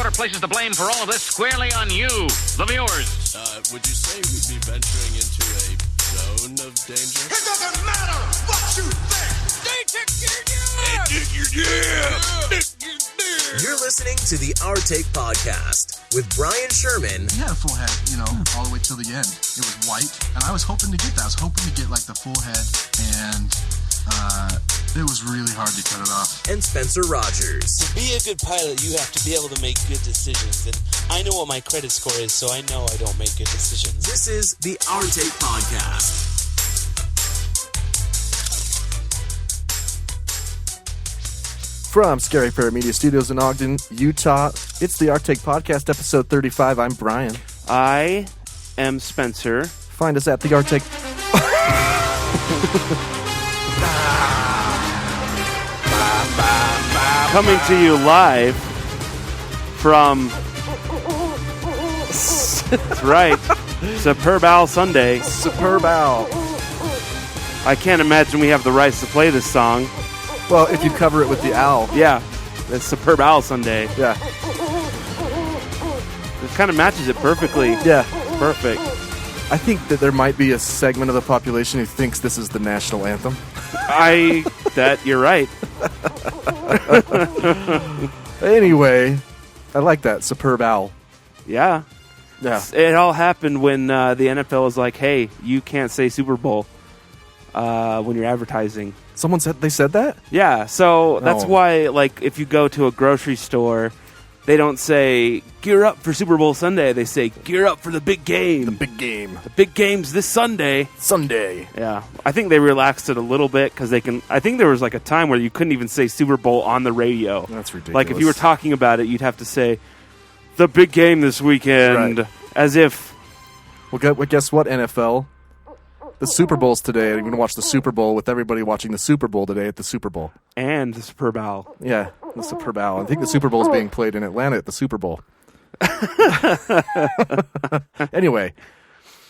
reporter places the blame for all of this squarely on you, the viewers. Would you say we'd be venturing into a zone of danger? It doesn't matter what you think. You're listening to the Our Take Podcast with Bryan Sherman. He had a full head, all the way till the end. It was white, and I was hoping to get that. I was hoping to get, the full head, and it was really hard to cut it off. And Spencer Rogers. To be a good pilot, you have to be able to make good decisions, and I know what my credit score is, so I know I don't make good decisions. This is the Our Take Podcast. From Scary Parrot Media Studios in Ogden, Utah, it's the Our Take Podcast, episode 35. I'm Bryan. I am Spencer. Find us at the Our Take... Coming to you live from... That's right. Superb Owl Sunday. Superb Owl. I can't imagine we have the rights to play this song. Well, if you cover it with the owl. Yeah, it's Superb Owl Sunday. Yeah. It kind of matches it perfectly. Yeah. Perfect. I think that there might be a segment of the population who thinks this is the national anthem. You're right. Anyway, I like that, Superb Owl. Yeah. Yeah. It all happened when the NFL was like, hey, you can't say Super Bowl when you're advertising. Someone said they said that? Yeah, so that's why, if you go to a grocery store, they don't say, gear up for Super Bowl Sunday. They say, gear up for the big game. The big game. The big game's this Sunday. Sunday. Yeah. I think they relaxed it a little bit because I think there was a time where you couldn't even say Super Bowl on the radio. That's ridiculous. If you were talking about it, you'd have to say, the big game this weekend. Right. As if... Well, guess what, NFL? The Super Bowl's today. I'm going to watch the Super Bowl with everybody watching the Super Bowl today at the Super Bowl. And the Superb Owl. Yeah, the Superb Owl. I think the Super Bowl is being played in Atlanta at the Super Bowl. Anyway,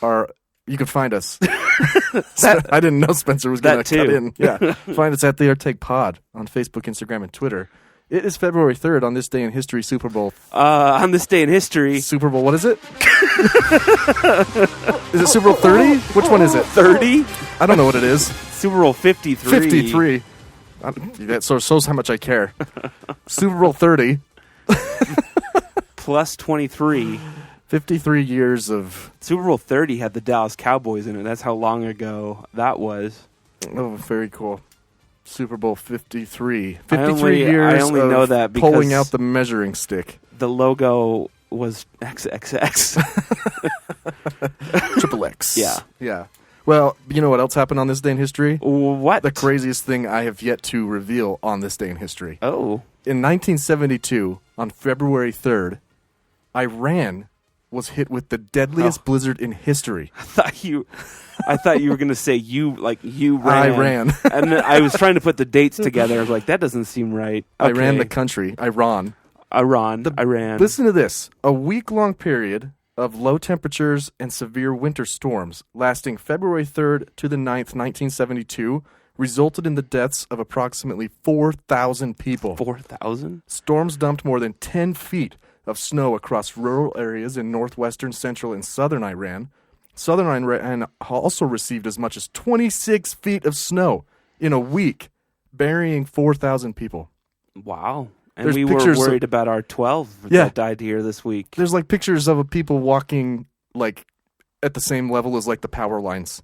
you can find us. I didn't know Spencer was going to cut in. Yeah, find us at the Our Take Pod on Facebook, Instagram, and Twitter. It is February 3rd on this day in history, Super Bowl. On this day in history. Super Bowl, what is it? Is it Super Bowl 30? Which one is it? 30? I don't know what it is. Super Bowl 53. 53. That shows how much I care. Super Bowl 30. Plus 23. 53 years of... Super Bowl 30 had the Dallas Cowboys in it. That's how long ago that was. Oh, very cool. Super Bowl 53. 53 I only of know that because pulling out the measuring stick. The logo was XXX. Triple X. Yeah. Yeah. Well, you know what else happened on this day in history? What? The craziest thing I have yet to reveal on this day in history. Oh. In 1972, on February 3rd, Iran was hit with the deadliest blizzard in history. I thought you were going to say you ran. I ran. And I was trying to put the dates together. I was like, that doesn't seem right. Okay. I ran the country. Iran. Iran. Listen to this. A week-long period of low temperatures and severe winter storms lasting February 3rd to the 9th, 1972, resulted in the deaths of approximately 4,000 people. 4,000? Storms dumped more than 10 feet of snow across rural areas in northwestern, central, and southern Iran. Southern Iran also received as much as 26 feet of snow in a week, burying 4,000 people. Wow. And There's we were worried about our 12 that died here this week. There's pictures of people walking at the same level as the power lines.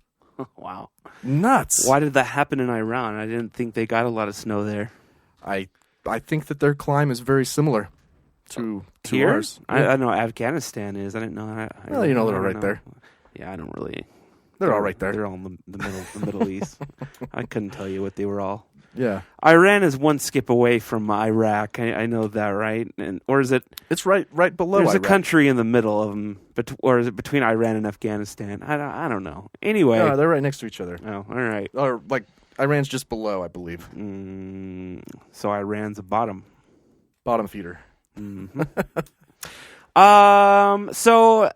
Wow. Nuts. Why did that happen in Iran? I didn't think they got a lot of snow there. I think that their climate is very similar to here? Ours. I know Afghanistan is. I didn't know. Well, they're right there. Yeah, I don't really. They're all right there. They're all in the Middle East. I couldn't tell you what they were all. Yeah. Iran is one skip away from Iraq. I know that, right? Or is it? It's right below There's Iraq. a country in the middle of them, or is it between Iran and Afghanistan? I don't know. Anyway. No, they're right next to each other. Oh, all right. Or Iran's just below, I believe. So Iran's a bottom feeder. Mm-hmm. So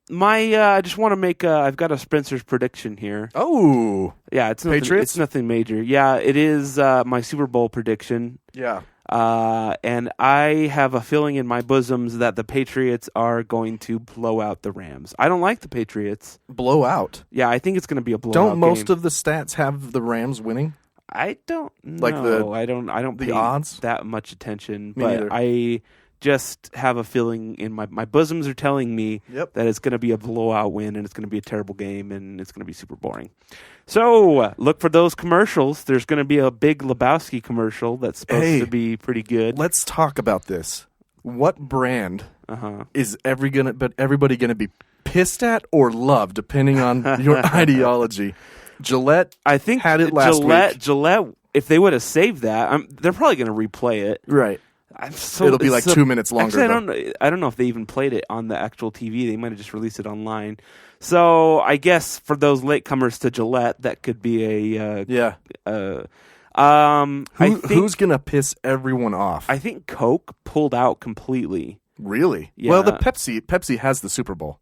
I just want to make. I've got a Spencer's prediction here. Oh, yeah, it's nothing, Patriots. It's nothing major. Yeah, it is my Super Bowl prediction. Yeah, And I have a feeling in my bosoms that the Patriots are going to blow out the Rams. I don't like the Patriots. Blow out. Yeah, I think it's going to be a blowout. Don't most game. of the stats have the Rams winning? I don't know. Like I don't the pay odds? that much attention. Me but neither. I just have a feeling in my bosoms are telling me Yep. that it's going to be a blowout win and it's going to be a terrible game and it's going to be super boring. So look for those commercials. There's going to be a big Lebowski commercial that's supposed to be pretty good. Let's talk about this. What brand Uh-huh. is everybody going to be pissed at or loved, depending on your ideology? Gillette, I think had it last week. Gillette, if they would have saved that, they're probably going to replay it. Right. It'll be like 2 minutes longer. Actually, I don't know if they even played it on the actual TV. They might have just released it online. So I guess for those latecomers to Gillette, that could be Who's gonna piss everyone off? I think Coke pulled out completely. Really? Yeah. Well, the Pepsi has the Super Bowl.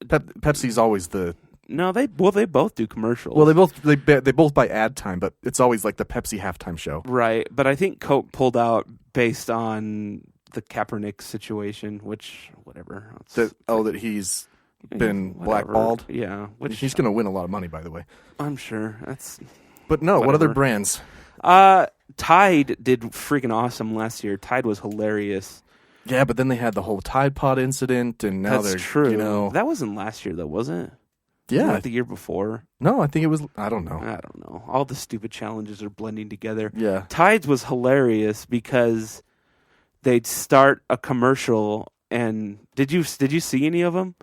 Pepsi's always the. No, they both do commercials. Well, they both buy ad time, but it's always like the Pepsi halftime show. Right, but I think Coke pulled out based on the Kaepernick situation, which whatever. That he's been Whatever. blackballed. Yeah, which He's going to win a lot of money, by the way. I'm sure that's. But no, what Whatever. other brands? Tide did freaking awesome last year. Tide was hilarious. Yeah, but then they had the whole Tide Pod incident, and now That's they're true. You know, That wasn't last year, though, was it? yeah, Not the year before. no, I think it was. I don't know. I don't know. All the stupid challenges are blending together. Yeah, Tides was hilarious because they'd start a commercial, and did you see any of them?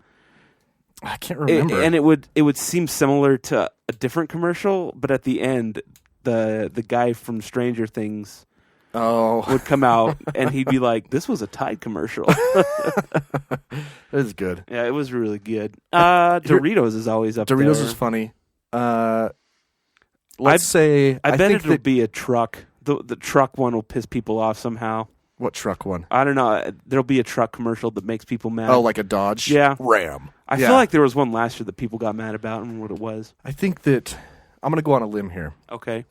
I can't remember. And it would seem similar to a different commercial, but at the end, the guy from Stranger Things would come out and he'd be like, "This was a Tide commercial." It is good. Yeah, it was really good. Doritos is always up there. Doritos is funny. Let's say I bet think it'll be a truck. The truck one will piss people off somehow. What truck one? I don't know. There'll be a truck commercial that makes people mad. Oh, like a Dodge? Yeah. Ram. I feel like there was one last year that people got mad about. I don't remember what it was. I think that I'm going to go on a limb here. Okay.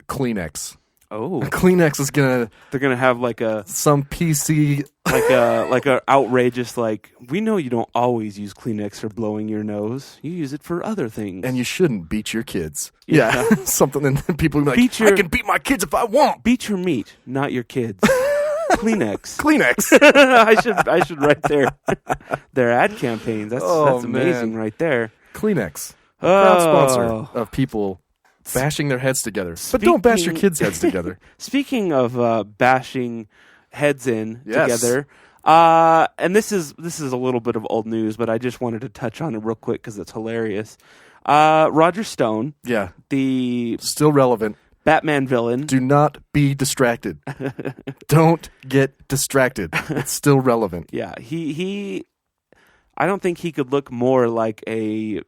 Kleenex. Oh. Kleenex is going to They're gonna have like a some PC like a outrageous we know you don't always use Kleenex for blowing your nose. You use it for other things. and you shouldn't beat your kids. Yeah. Yeah. Something and people will be like, I can beat my kids if I want. Beat your meat, not your kids. Kleenex. Kleenex. I should write their ad campaigns. That's amazing man. right there. Kleenex. Proud sponsor Oh. of people bashing their heads together. But don't bash your kids' heads together. Speaking of bashing heads in Yes. together, and this is a little bit of old news, but I just wanted to touch on it real quick because it's hilarious. Roger Stone, Yeah. the Still relevant. Batman villain, Do not be distracted. Don't get distracted. It's still relevant. yeah, he I don't think he could look more like a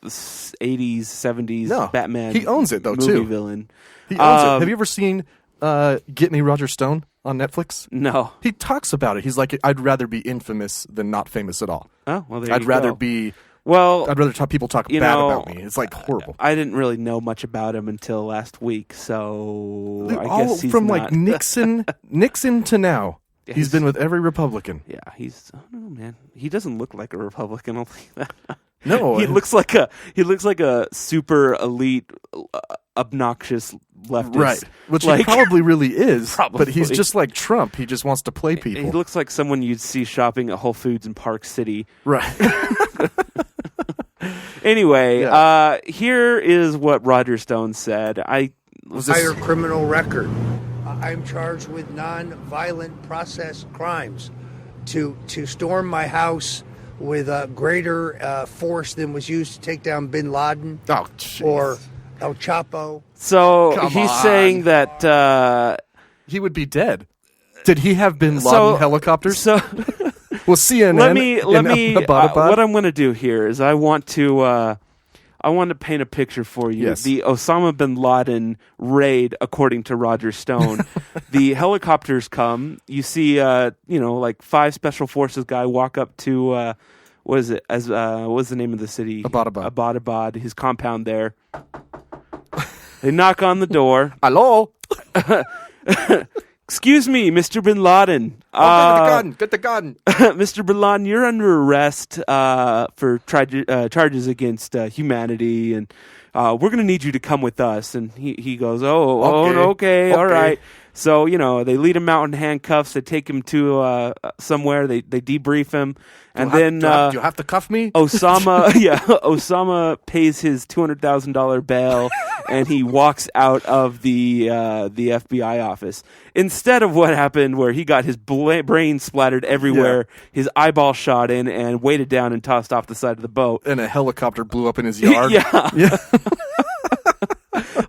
80s, 70s No, Batman. he owns it, though, movie too. villain. He owns it. Have you ever seen Get Me Roger Stone on Netflix? No. He talks about it. He's like, I'd rather be infamous than not famous at all. Oh, well, there I'd you rather go. be. Well, I'd rather people talk bad about me. It's like horrible. I didn't really know much about him until last week, so I All guess he's from not. like Nixon to now. Yeah, he's been with every Republican. Yeah, I don't know, man. He doesn't look like a Republican. I'll think that. No, he looks like a super elite, obnoxious leftist. Right, which he probably really is. But he's just like Trump. He just wants to play people. He looks like someone you'd see shopping at Whole Foods in Park City. Right. Anyway, here is what Roger Stone said. Entire criminal record. I'm charged with non-violent process crimes. To storm my house with a greater force than was used to take down Bin Laden or El Chapo. So Come he's on. saying that he would be dead. Did he have Bin Laden helicopters? So well, CNN. let me. Abbottabad. What I'm going to do here is I want to paint a picture for you. Yes. The Osama bin Laden raid, according to Roger Stone. The helicopters come. You see, like 5 special forces guy walk up to what is it? What's the name of the city? Abbottabad. Abbottabad. His compound there. They knock on the door. Hello. Excuse me, Mr. Bin Laden. Get the gun. Mr. Bin Laden, you're under arrest for charges against humanity, and we're going to need you to come with us. And he goes, okay, all right. So, they lead him out in handcuffs. They take him to somewhere. They debrief him. And then do you have to cuff me? Osama pays his $200,000 bail, and he walks out of the FBI office. Instead of what happened where he got his brain splattered everywhere, his eyeball shot in, and weighted down and tossed off the side of the boat. And a helicopter blew up in his yard. Yeah.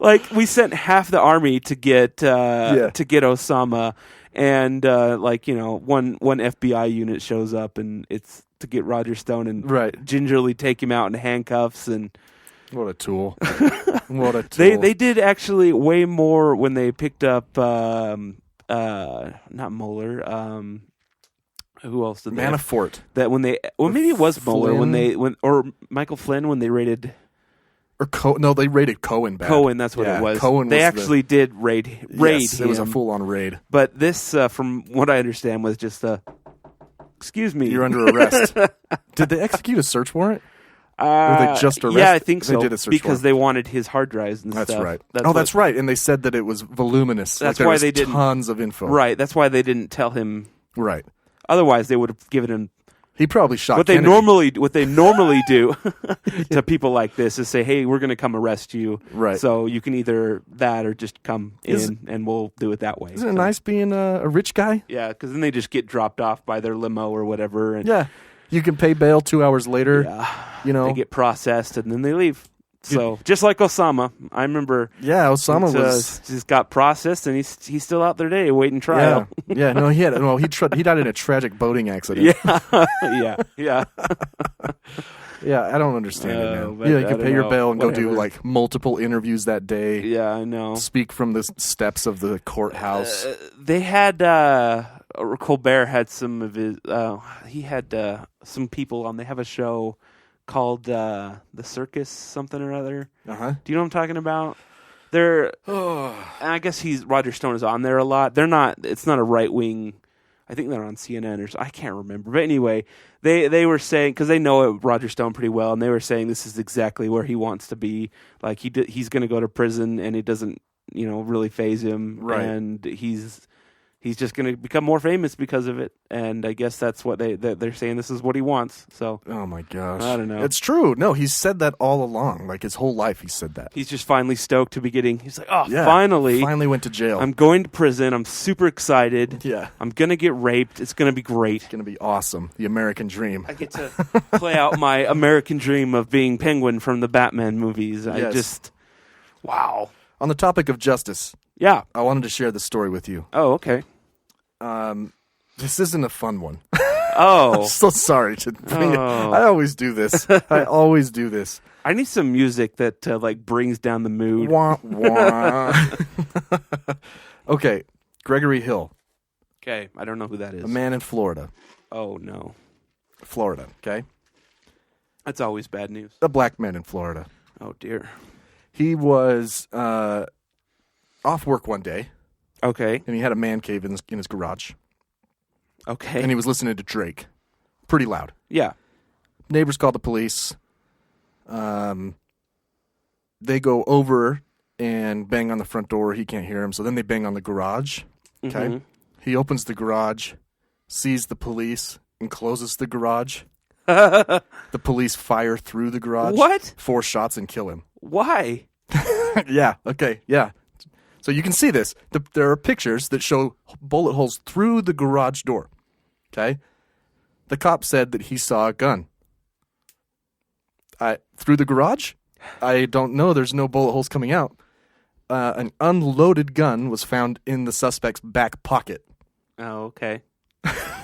Like, we sent half the army to get Osama, and one FBI unit shows up, and it's to get Roger Stone and gingerly take him out in handcuffs. And what a tool! What a tool! They did actually way more when they picked up not Mueller. Who else did Manafort? Maybe it was Mueller or Michael Flynn when they raided. No, they raided Cohen back. Cohen, that's what it was. They actually did raid yes, him. It was a full-on raid. But this, from what I understand, was just excuse me. You're under arrest. Did they execute a search warrant? Or they just arrested? Yeah, I think so. They did a search because warrant. They wanted his hard drives and that's stuff. Right. That's right. And they said that it was voluminous. That's why they didn't. Tons of info. Right. That's why they didn't tell him. Right. Otherwise, they would have given him. He probably shot what Kennedy. What they normally do to people like this is say, "Hey, we're going to come arrest you. Right. So you can either that or just come in, and we'll do it that way." Isn't it nice being a rich guy? Yeah, because then they just get dropped off by their limo or whatever. And yeah, you can pay bail 2 hours later. Yeah, they get processed and then they leave. So just like Osama, I remember. Yeah, Osama just got processed, and he's still out there today waiting trial. Yeah. No, he died in a tragic boating accident. Yeah. Yeah, I don't understand it now. You can pay your bail and go do like multiple interviews that day. Yeah, I know. Speak from the steps of the courthouse. They had Colbert had some of his. He had some people on. They have a show called The Circus something or other. Uh-huh. Do you know what I'm talking about? They're I guess Roger Stone is on there a lot. They're not. It's not a right wing. I think they're on CNN or I can't remember. But anyway, they were saying because they know Roger Stone pretty well, and they were saying this is exactly where he wants to be. Like he's going to go to prison, and it doesn't really faze him, right? And he's just going to become more famous because of it, and I guess that's what they're saying. This is what he wants. So, oh my gosh, I don't know. It's true. No, he's said that all along. Like his whole life, he said that. He's just finally stoked to be getting. He's like, finally went to jail. I'm going to prison. I'm super excited. Yeah, I'm gonna get raped. It's gonna be great. It's gonna be awesome. The American dream. I get to play out my American dream of being Penguin from the Batman movies. Wow. On the topic of justice. Yeah. I wanted to share this story with you. Oh, okay. This isn't a fun one. Oh. I'm so sorry to bring it. I always do this. I need some music that brings down the mood. Wah, wah. Okay. Gregory Hill. Okay. I don't know who that is. A man in Florida. Oh, no. Florida. Okay. That's always bad news. A black man in Florida. Oh, dear. He was off work one day. Okay. And he had a man cave in his garage. Okay. And he was listening to Drake. Pretty loud. Yeah. Neighbors called the police. They go over and bang on the front door. He can't hear him. So then they bang on the garage. Okay. Mm-hmm. He opens the garage, sees the police, and closes the garage. The police fire through the garage. What? 4 shots and kill him. Why? Yeah. Okay. Yeah. So you can see this. There are pictures that show bullet holes through the garage door. Okay? The cop said that he saw a gun. Through the garage? I don't know. There's no bullet holes coming out. An unloaded gun was found in the suspect's back pocket. Oh, okay.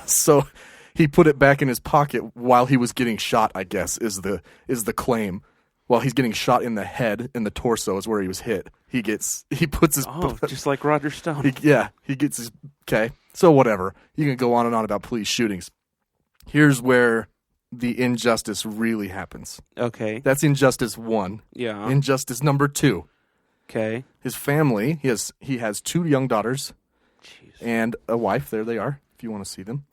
So he put it back in his pocket while he was getting shot, I guess, is the claim. While he's getting shot in the head, in the torso is where he was hit. He puts his... Oh, just like Roger Stone. He gets his... Okay, so whatever. You can go on and on about police shootings. Here's where the injustice really happens. Okay. That's injustice 1. Yeah. Injustice number 2. Okay. His family, he has 2 young daughters. Jeez. and a wife. There they are, if you want to see them.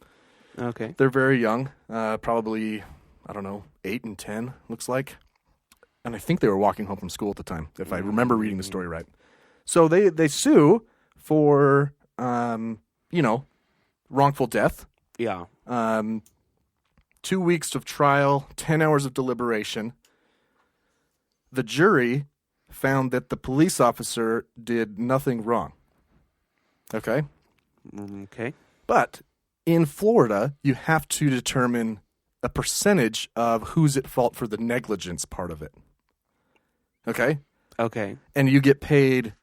Okay. They're very young, probably, 8 and 10, looks like. And I think they were walking home from school at the time, if I remember reading the story right. So they sue for, wrongful death. Yeah. 2 weeks of trial, 10 hours of deliberation. The jury found that the police officer did nothing wrong. Okay? Okay. But in Florida, you have to determine a percentage of who's at fault for the negligence part of it. Okay? Okay. And you get paid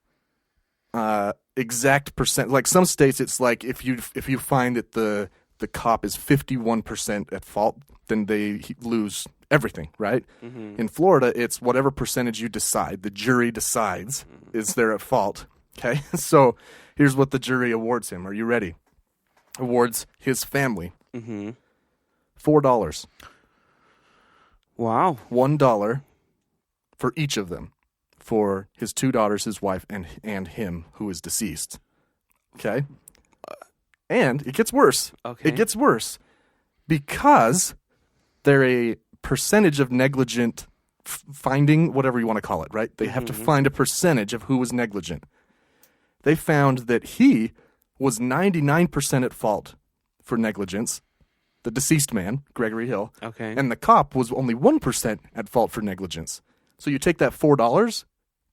exact percent. Like some states, it's like if you find that the cop is 51% at fault, then they lose everything, right? In Florida, it's whatever percentage you decide. The jury decides is they're at fault. Okay? So here's what the jury awards him. Are you ready? Awards his family $4. Wow. $1 for each of them. For his 2 daughters, his wife, and him, who is deceased. Okay? And it gets worse. Okay. It gets worse. Because they're a percentage of negligent finding, whatever you want to call it, right? They have to find a percentage of who was negligent. They found that he was 99% at fault for negligence, the deceased man, Gregory Hill. Okay. And the cop was only 1% at fault for negligence. So you take that $4,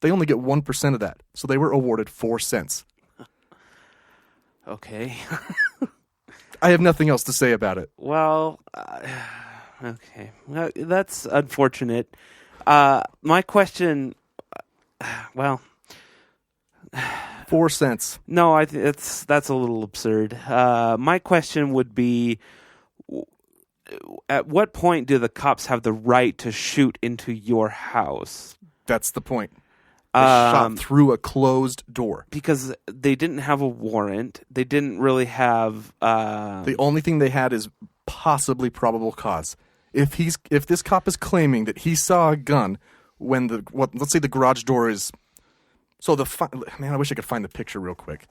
they only get 1% of that. So they were awarded 4 cents. Okay. I have nothing else to say about it. Well, okay. Well, that's unfortunate. My question, 4 cents. no, I think that's a little absurd. My question would be, at what point do the cops have the right to shoot into your house? That's the point. They shot through a closed door. Because they didn't have a warrant. They didn't really have... The only thing they had is possibly probable cause. If this cop is claiming that he saw a gun when let's say the garage door is... So man, I wish I could find the picture real quick.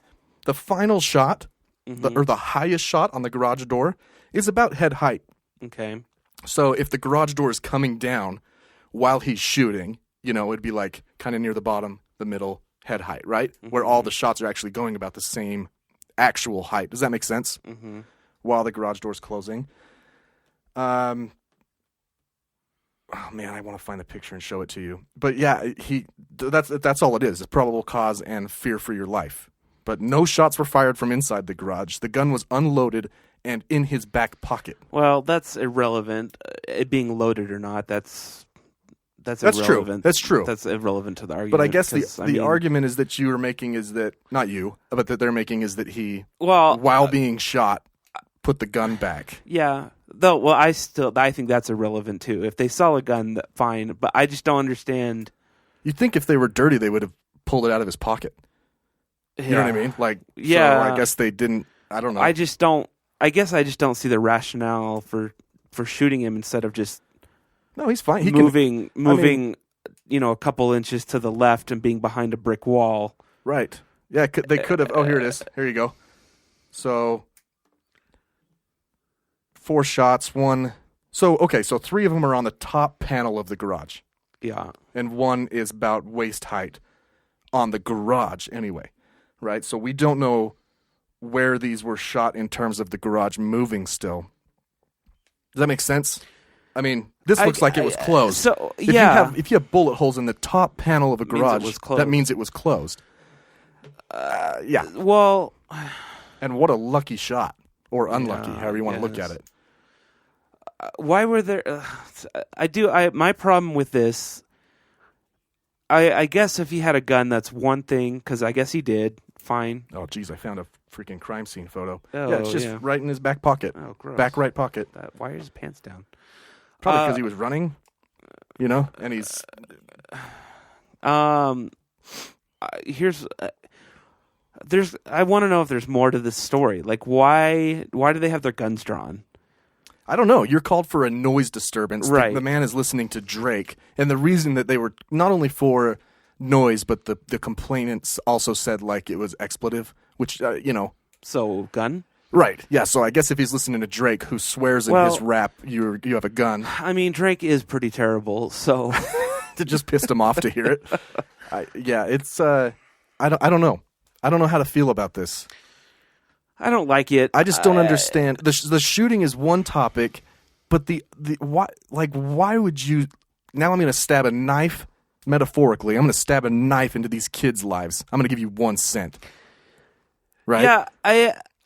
The final shot, the highest shot on the garage door is about head height. Okay. So if the garage door is coming down while he's shooting, it'd be like kind of near the bottom, the middle, head height, right? Where all the shots are actually going about the same actual height. Does that make sense? While the garage door's closing. Oh man, I want to find the picture and show it to you. But yeah, that's all it is. It's probable cause and fear for your life. But no shots were fired from inside the garage. The gun was unloaded and in his back pocket. Well, that's irrelevant. It being loaded or not, that's irrelevant. True. That's true. That's irrelevant to the argument. But I guess the argument is that you are making is that, not you, but that they're making is that he, while being shot, put the gun back. Yeah. Though, well, I think that's irrelevant too. If they saw a gun, fine. But I just don't understand. You'd think if they were dirty, they would have pulled it out of his pocket. You know what I mean? Like, yeah. So I guess they didn't. I don't know. I guess I just don't see the rationale for shooting him instead of just. No, he's fine. Moving, a couple inches to the left and being behind a brick wall. Right. Yeah, they could have. Oh, here it is. Here you go. So 4 shots, 1. So 3 of them are on the top panel of the garage. Yeah. And 1 is about waist height on the garage anyway. Right? So we don't know where these were shot in terms of the garage moving still. Does that make sense? I mean, this looks like it was closed. So, if you have bullet holes in the top panel of a garage, that means it was closed. Yeah. Well, and what a lucky shot, or unlucky, however you want to look at it. Why were there? My problem with this. I guess if he had a gun, that's one thing. Because I guess he did. Fine. Oh, geez, I found a freaking crime scene photo. Oh, yeah, it's just right in his back pocket. Oh, gross. Back right pocket. Why are his pants down? Probably because he was running, and he's... I want to know if there's more to this story. Like, why do they have their guns drawn? I don't know. You're called for a noise disturbance. Right. The man is listening to Drake. And the reason that they were not only for noise, but the complainants also said, like, it was expletive, which, So gun. Right. Yeah. So I guess if he's listening to Drake, who swears in his rap, you have a gun. I mean, Drake is pretty terrible. So It just pissed him off to hear it. It's. I don't know. I don't know how to feel about this. I don't like it. I just don't understand. The shooting is one topic, but the why would you? Now I'm going to stab a knife. Metaphorically, I'm going to stab a knife into these kids' lives. I'm going to give you 1 cent. Right? Yeah,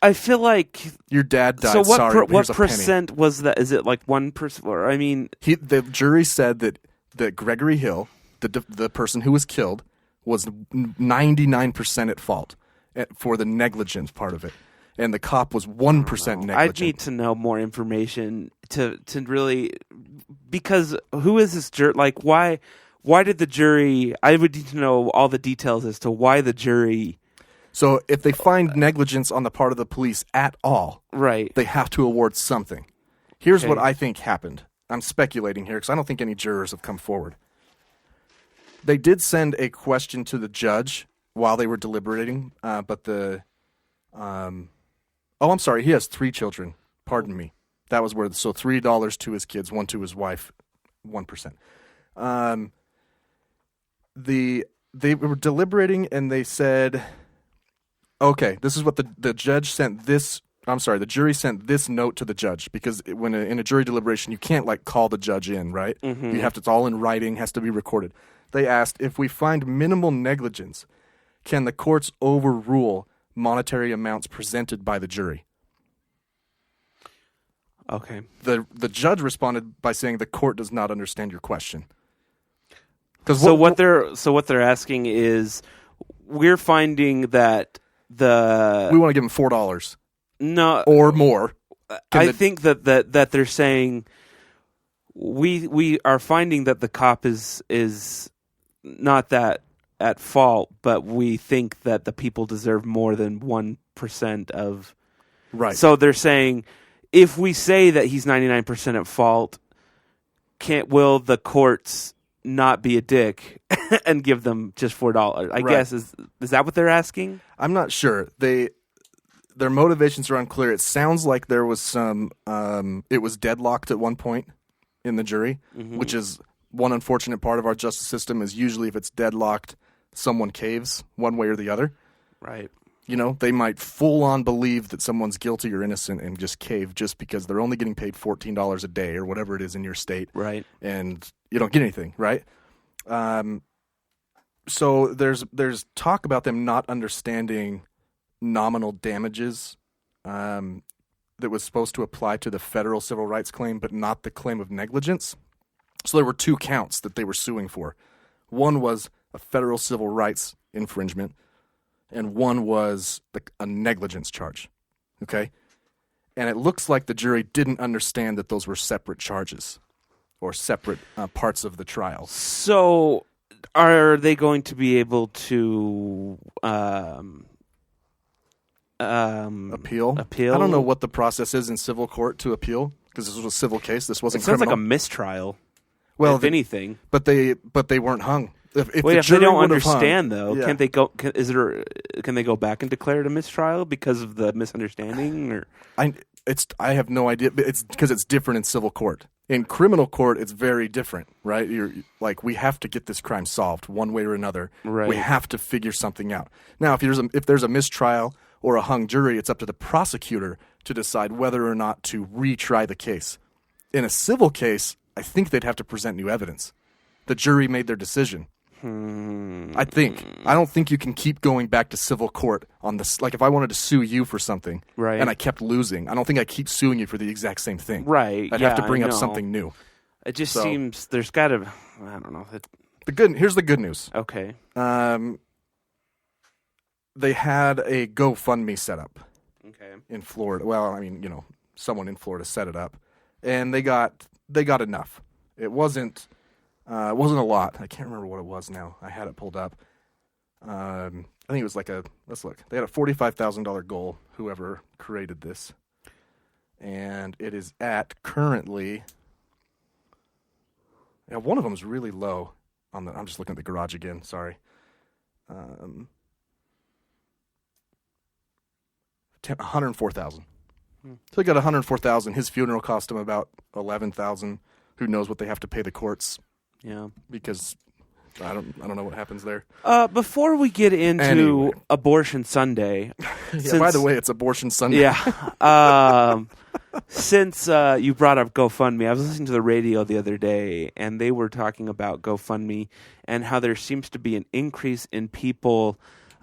I feel like your dad died. So Sorry, what percent was that? Is it like 1%? Or I mean, the jury said that Gregory Hill, the person who was killed, was 99% at fault for the negligence part of it, and the cop was 1% negligent. I'd need to know more information to really, because who is this jury? Like, why did the jury? I would need to know all the details as to why the jury. So if they find negligence on the part of the police at all, right, they have to award something. Here's what I think happened. I'm speculating here because I don't think any jurors have come forward. They did send a question to the judge while they were deliberating, but I'm sorry, he has 3 children. Pardon me. That was so $3 to his kids, 1 to his wife, 1%. They were deliberating and they said, okay, this is what the judge sent this. I'm sorry, the jury sent this note to the judge because when in a jury deliberation, you can't call the judge in, right? Mm-hmm. You have to, it's all in writing, has to be recorded. They asked, if we find minimal negligence, can the courts overrule monetary amounts presented by the jury? Okay. The judge responded by saying the court does not understand your question. So what they're asking is, we're finding that we want to give them $4. No, or more. I think that they're saying we are finding that the cop is not that at fault, but we think that the people deserve more than 1% of. Right. So they're saying, if we say that he's 99% at fault, will the courts not be a dick and give them just $4? I guess is that what they're asking? I'm not sure. Their motivations are unclear. It sounds like there was some. It was deadlocked at one point in the jury, which is one unfortunate part of our justice system. Is usually if it's deadlocked, someone caves one way or the other. Right. You know, they might full on believe that someone's guilty or innocent and just cave just because they're only getting paid $14 a day or whatever it is in your state. Right. And you don't get anything, right? So there's talk about them not understanding nominal damages that was supposed to apply to the federal civil rights claim, but not the claim of negligence. So there were 2 counts that they were suing for. One was a federal civil rights infringement, and one was a negligence charge. Okay? And it looks like the jury didn't understand that those were separate charges or separate parts of the trial. So are they going to be able to appeal? Appeal? I don't know what the process is in civil court to appeal because this was a civil case. This wasn't It sounds criminal. like a mistrial. Well, if anything. But they weren't hung. If If the they jury don't would have understand, hung, though, yeah. can't they go? Can they go back and declare it a mistrial because of the misunderstanding? Or I have no idea. But it's because it's different in civil court. In criminal court, it's very different, right? You're like, we have to get this crime solved one way or another. Right. We have to figure something out. Now, if there's a mistrial or a hung jury, it's up to the prosecutor to decide whether or not to retry the case. In a civil case, I think they'd have to present new evidence. The jury made their decision. I don't think you can keep going back to civil court on this. Like if I wanted to sue you for something and I kept losing, I don't think I keep suing you for the exact same thing. Right. I'd have to bring up something new. It just seems there's got to, I don't know. Here's the good news. Okay. They had a GoFundMe set up. Okay. In Florida. Well, I mean, someone in Florida set it up, and they got enough. It wasn't a lot. I can't remember what it was now. I had it pulled up. I think it was let's look. They had a $45,000 goal, whoever created this. And it is at currently, one of them is really low. I'm just looking at the garage again, sorry. $104,000. So he got $104,000. His funeral cost him about $11,000. Who knows what they have to pay the courts? Yeah, because I don't know what happens there. Before we get into Anyway. Abortion Sunday, Yeah, by the way, it's Abortion Sunday. yeah. Since you brought up GoFundMe, I was listening to the radio the other day, and they were talking about GoFundMe and how there seems to be an increase in people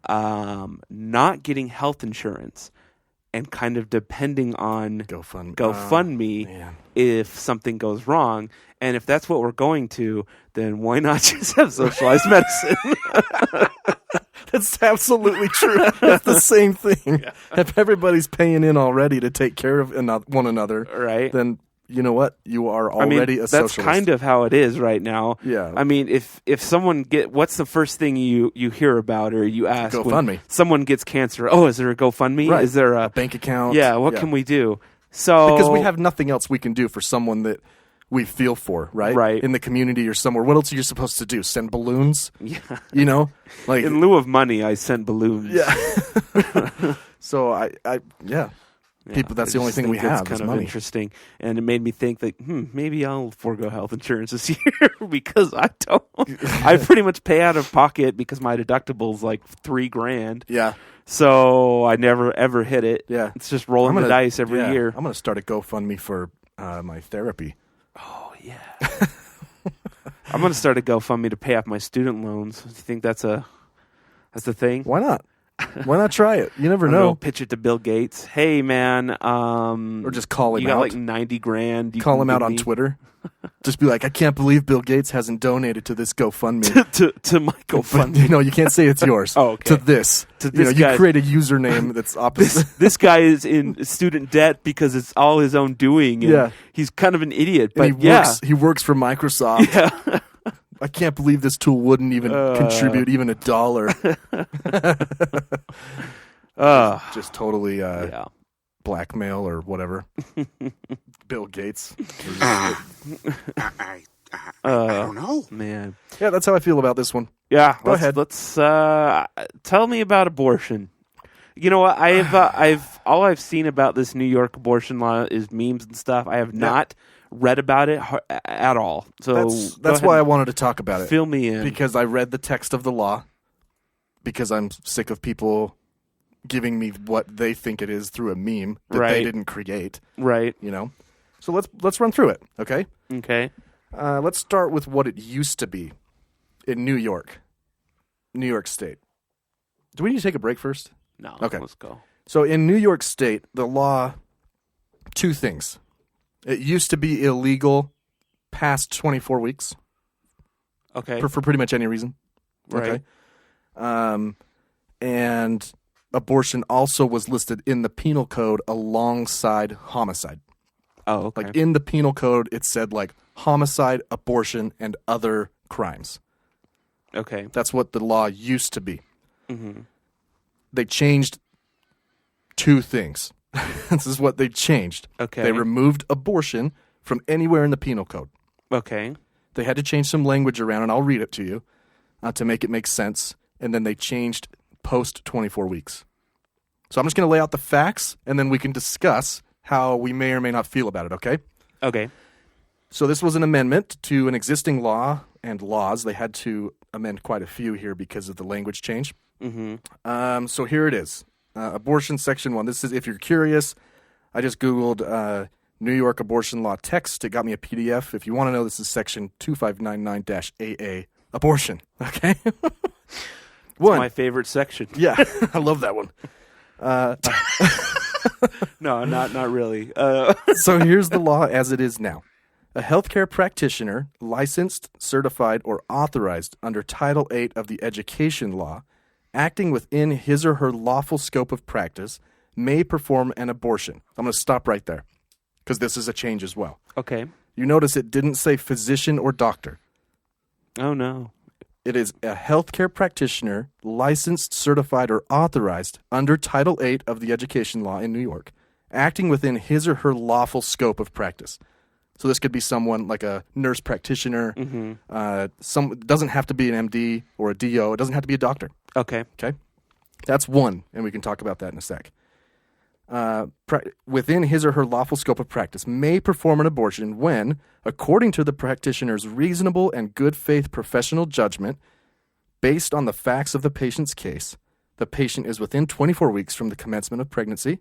not getting health insurance and kind of depending on GoFundMe man. if something goes wrong. And if that's what we're going to, then why not just have socialized medicine? That's absolutely true. That's the same thing. Yeah. If everybody's paying in already to take care of one another, right? Then you know what? You are already a socialist. That's kind of how it is right now. Yeah. I mean, if someone what's the first thing you hear about or you ask GoFundMe. when someone gets cancer? Oh, is there a GoFundMe? Right. Is there a bank account? Yeah. What can we do? So because we have nothing else we can do for someone that we feel for, right? Right. In the community or somewhere. What else are you supposed to do? Send balloons? Yeah. You know? Like in lieu of money, I sent balloons. Yeah. So yeah. People, that's the only thing we have. It's kind is of money. interesting, and it made me think that maybe I'll forego health insurance this year because I don't. I pretty much pay out of pocket because my deductible's like $3,000. Yeah. So I never ever hit it. Yeah. It's just rolling the dice every year. I'm going to start a GoFundMe for my therapy. Oh yeah. I'm going to start a GoFundMe to pay off my student loans. Do you think that's a thing? Why not? Why not try it? You never know. Pitch it to Bill Gates. Hey, man. Or just call him out. You got like $90,000. Call him out on Twitter. Just be like, I can't believe Bill Gates hasn't donated to this GoFundMe. to my GoFundMe. No, you can't say it's yours. Oh, okay. To this. To this you guy. create a username that's opposite. This guy is in student debt because it's all his own doing. And Yeah. He's kind of an idiot. But And he works for Microsoft. Yeah. I can't believe this tool wouldn't even contribute even $1. Just totally blackmail or whatever. Bill Gates. I don't know. Man. Yeah, that's how I feel about this one. Yeah. Go ahead. Let's tell me about abortion. You know what? All I've seen about this New York abortion law is memes and stuff. I have not read about it at all. So that's why I wanted to talk about it. Fill me in. Because I read the text of the law. Because I'm sick of people giving me what they think it is through a meme that they didn't create. Right. You know? So let's run through it, okay? Okay. Let's start with what it used to be in New York State. Do we need to take a break first? No. Okay. Let's go. So in New York State, the law, two things. It used to be illegal past 24 weeks. Okay. For pretty much any reason. Right. Okay. And abortion also was listed in the penal code alongside homicide. Oh, okay. Like in the penal code, it said like homicide, abortion, and other crimes. Okay. That's what the law used to be. Mm-hmm. They changed two things. This is what they changed. Okay. They removed abortion from anywhere in the penal code. Okay. They had to change some language around, and I'll read it to you to make it make sense. And then they changed post 24 weeks. So I'm just going to lay out the facts, and then we can discuss how we may or may not feel about it, okay? Okay. So this was an amendment to an existing law and laws. They had to amend quite a few here because of the language change. Mm-hmm. So here it is. Abortion Section 1. This is, if you're curious, I just Googled New York abortion law text. It got me a PDF. If you want to know, this is Section 2599-AA, abortion. Okay? One. My favorite section. Yeah, I love that one. No, not really. So here's the law as it is now. A healthcare practitioner, licensed, certified, or authorized under Title VIII of the Education Law, acting within his or her lawful scope of practice, may perform an abortion. I'm going to stop right there because this is a change as well. Okay. You notice it didn't say physician or doctor. Oh, no. It is a healthcare practitioner, licensed, certified, or authorized under Title VIII of the Education Law in New York, acting within his or her lawful scope of practice. So this could be someone like a nurse practitioner. Mm-hmm. Doesn't have to be an MD or a DO. It doesn't have to be a doctor. Okay. Okay. That's one, and we can talk about that in a sec. within his or her lawful scope of practice, may perform an abortion when, according to the practitioner's reasonable and good faith professional judgment, based on the facts of the patient's case, the patient is within 24 weeks from the commencement of pregnancy.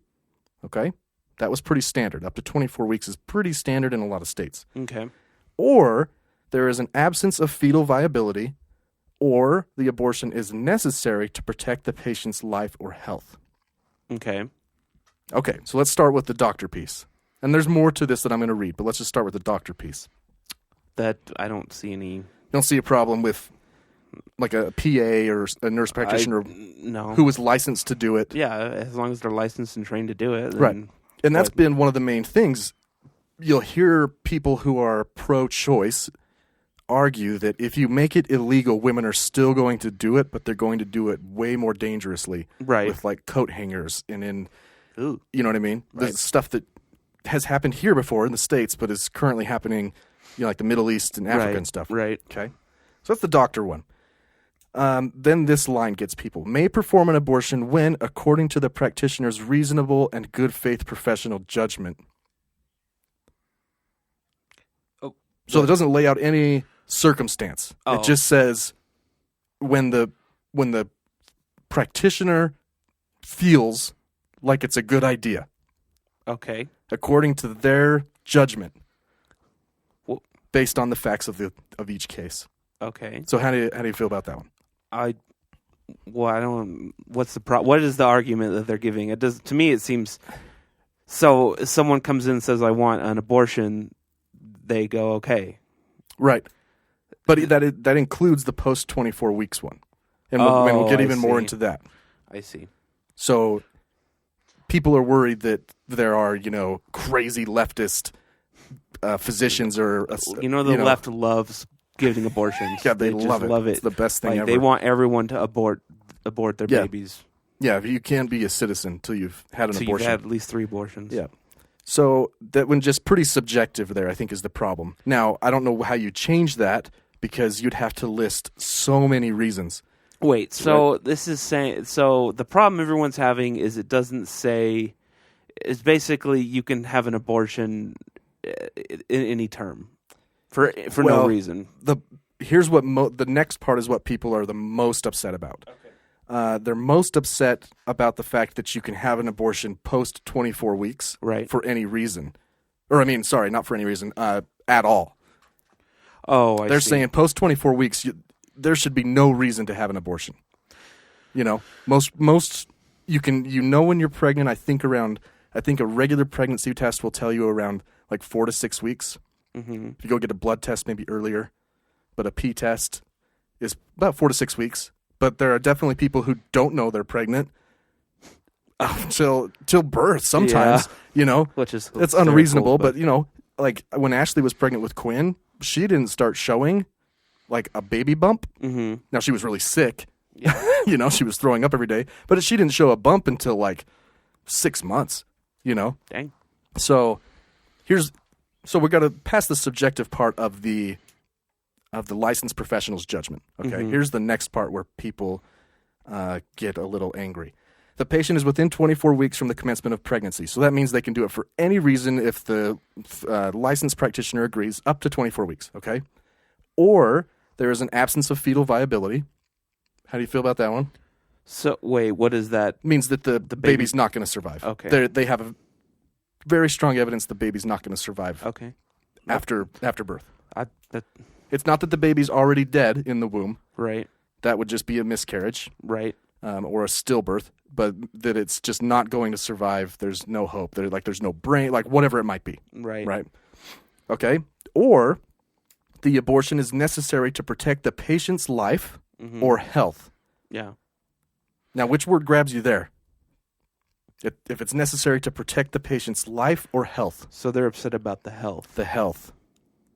Okay? That was pretty standard. Up to 24 weeks is pretty standard in a lot of states. Okay. Or there is an absence of fetal viability, or the abortion is necessary to protect the patient's life or health. Okay. Okay, so let's start with the doctor piece. And there's more to this that I'm going to read, but let's just start with the doctor piece. That I don't see any. You don't see a problem with like a PA or a nurse practitioner no. who is licensed to do it. Yeah, as long as they're licensed and trained to do it. Then, right. And that's been one of the main things. You'll hear people who are pro-choice argue that if you make it illegal, women are still going to do it, but they're going to do it way more dangerously. Right. With like coat hangers and in, Ooh. you know what I mean? Right. There's stuff that has happened here before in the States, but is currently happening, like the Middle East and Africa Right. and stuff. Right. Okay. So that's the doctor one. Then this line gets people. May perform an abortion when, according to the practitioner's reasonable and good faith professional judgment. Oh. So it doesn't lay out any circumstance. Oh. It just says when the practitioner feels like it's a good idea, Okay. according to their judgment, Well, based on the facts of each case. okay. So how do you feel about that one? I don't. What's the what is the argument that they're giving? It does to me. It seems so. If someone comes in and says, "I want an abortion," they go, "Okay." Right. But that includes the post 24 weeks one. And we'll get I even more see. into that. I see. So people are worried that there are, crazy leftist physicians or... the left loves giving abortions. Yeah, they just love it. Love it. It's the best thing like, ever. They want everyone to abort their Yeah. babies. Yeah, you can't be a citizen until you've had an So abortion. you've had at least 3 abortions. Yeah. So that one just pretty subjective there, I think, is the problem. Now, I don't know how you change that because you'd have to list so many reasons. Wait, so this is saying... So the problem everyone's having is it doesn't say... It's basically you can have an abortion in any term for no reason. Here's what the next part is what people are the most upset about. Okay. They're most upset about the fact that you can have an abortion post 24 weeks for any reason. Or, not for any reason, at all. Oh, I They're see. saying post 24 weeks, there should be no reason to have an abortion. Most you can, when you're pregnant, I think a regular pregnancy test will tell you around like 4 to 6 weeks. Mm-hmm. If you go get a blood test, maybe earlier. But a P test is about 4 to 6 weeks. But there are definitely people who don't know they're pregnant till birth sometimes, Which is it's hysterical, unreasonable. But, like when Ashley was pregnant with Quinn, she didn't start showing like a baby bump. Mm-hmm. Now she was really sick. Yeah. She was throwing up every day. But she didn't show a bump until like 6 months, Dang. So we got to pass the subjective part of the licensed professional's judgment. Okay, Mm-hmm. Here's the next part where people get a little angry. The patient is within 24 weeks from the commencement of pregnancy. So that means they can do it for any reason if the licensed practitioner agrees, up to 24 weeks, okay? Or there is an absence of fetal viability. How do you feel about that one? So, wait, what is that? It means that the baby's not going to survive. Okay. They have a very strong evidence the baby's not going to survive Okay. after birth. That, It's not that the baby's already dead in the womb. right, That would just be a miscarriage right. or a stillbirth, but that it's just not going to survive. There's no hope. There's no brain, like whatever it might be. Right. Right. Okay. Or the abortion is necessary to protect the patient's life Mm-hmm. or health. Yeah. Now, which word grabs you there? If it's necessary to protect the patient's life or health. So they're upset about the health. The health.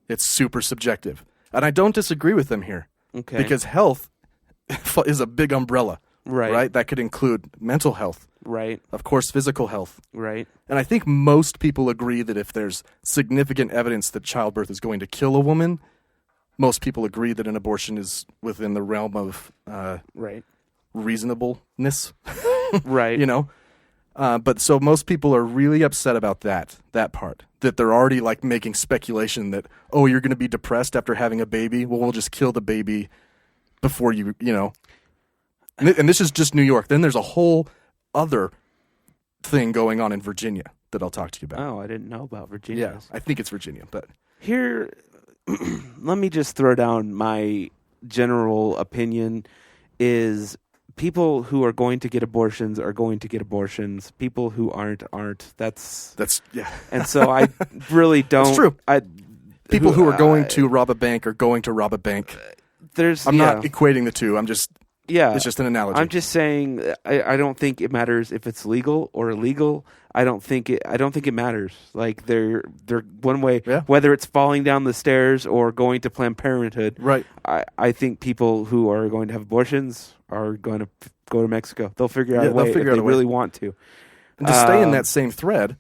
It's super subjective. And I don't disagree with them here. Okay. Because health is a big umbrella. Right. That could include mental health. Right. Of course, physical health. Right. And I think most people agree that if there's significant evidence that childbirth is going to kill a woman, most people agree that an abortion is within the realm of Right. reasonableness. Right. But so most people are really upset about that part, that they're already like making speculation that, oh, you're going to be depressed after having a baby. Well, we'll just kill the baby before you know. And this is just New York. Then there's a whole other thing going on in Virginia that I'll talk to you about. Oh, I didn't know about Virginia. Yeah, I think it's Virginia, but here, let me just throw down my general opinion is people who are going to get abortions are going to get abortions. People who aren't. That's yeah. And so I really don't. It's true. People who are going to rob a bank are going to rob a bank. I'm not equating the two. I'm just Yeah, it's just an analogy. I'm just saying I don't think it matters if it's legal or illegal. I don't think it matters. Like they're one way, whether it's falling down the stairs or going to Planned Parenthood. Right. I think people who are going to have abortions are going to go to Mexico. They'll figure out a way if they really want to. And to stay in that same thread,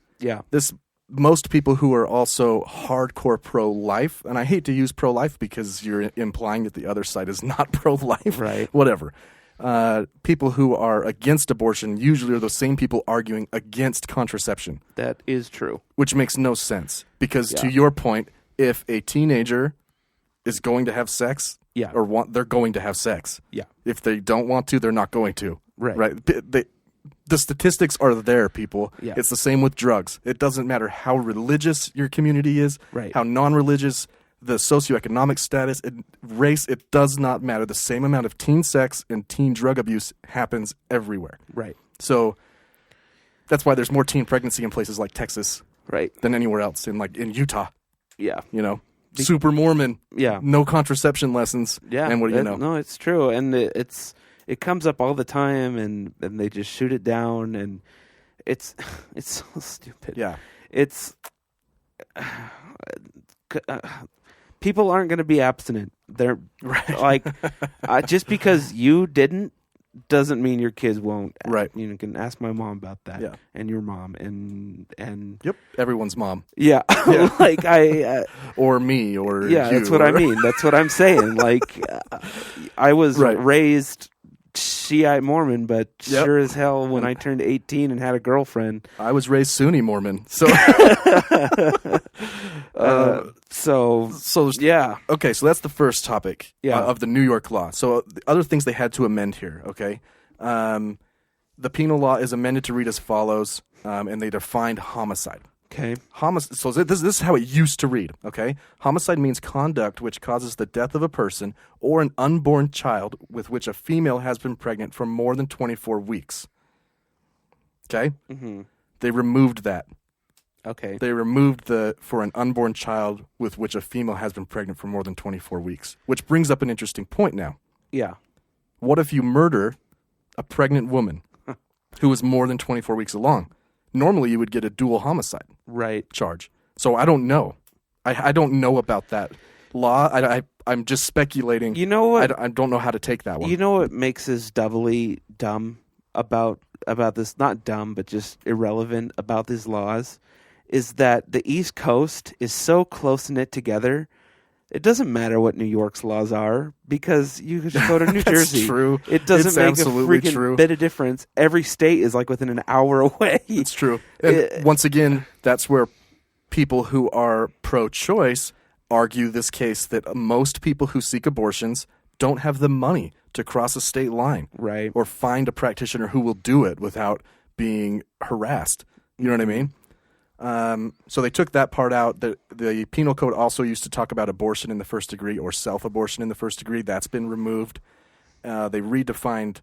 this most people who are also hardcore pro-life, and I hate to use pro-life because you're implying that the other side is not pro-life. Right. Whatever. People who are against abortion usually are the same people arguing against contraception. That is true. Which makes no sense. Because to your point, if a teenager is going to have sex, they're going to have sex. Yeah. If they don't want to, they're not going to. Right. The statistics are there, people. Yeah. It's the same with drugs. It doesn't matter how religious your community is, how non-religious, the socioeconomic status, race, it does not matter. The same amount of teen sex and teen drug abuse happens everywhere. Right. So that's why there's more teen pregnancy in places like Texas than anywhere else, in Utah. Yeah. You know, super Mormon. Yeah. No contraception lessons. Yeah. And what do you know? No, it's true. And it comes up all the time, and they just shoot it down, and it's so stupid. Yeah. It's people aren't going to be abstinent. They're like just because you didn't doesn't mean your kids won't. Right. You can ask my mom about that. Yeah. And your mom and yep, everyone's mom. Yeah. Like or me or yeah, you, that's what I mean. That's what I'm saying. Like I was raised Shiite Mormon, but sure as hell when I turned 18 and had a girlfriend, I was raised Sunni Mormon. So yeah. Okay, so that's the first topic of the New York law. So the other things they had to amend here, okay? The penal law is amended to read as follows, and they defined homicide. Okay. So this is how it used to read, okay? Homicide means conduct which causes the death of a person or an unborn child with which a female has been pregnant for more than 24 weeks. Okay? Mm-hmm. They removed that. Okay. They removed the for an unborn child with which a female has been pregnant for more than 24 weeks, which brings up an interesting point now. Yeah. What if you murder a pregnant woman who is more than 24 weeks along? Normally, you would get a dual homicide charge. So I don't know. I don't know about that law. I'm just speculating. You know what? I don't know how to take that one. You know what makes us doubly dumb about this? Not dumb, but just irrelevant about these laws is that the East Coast is so close-knit together. It doesn't matter what New York's laws are because you could just go to New Jersey. That's true. It doesn't make a freaking true. bit of difference. Every state is like within an hour away. It's true. And once again, that's where people who are pro-choice argue this case that most people who seek abortions don't have the money to cross a state line. Right. Or find a practitioner who will do it without being harassed. You know what I mean? So they took that part out. The penal code also used to talk about abortion in the first degree or self-abortion in the first degree. That's been removed. They redefined.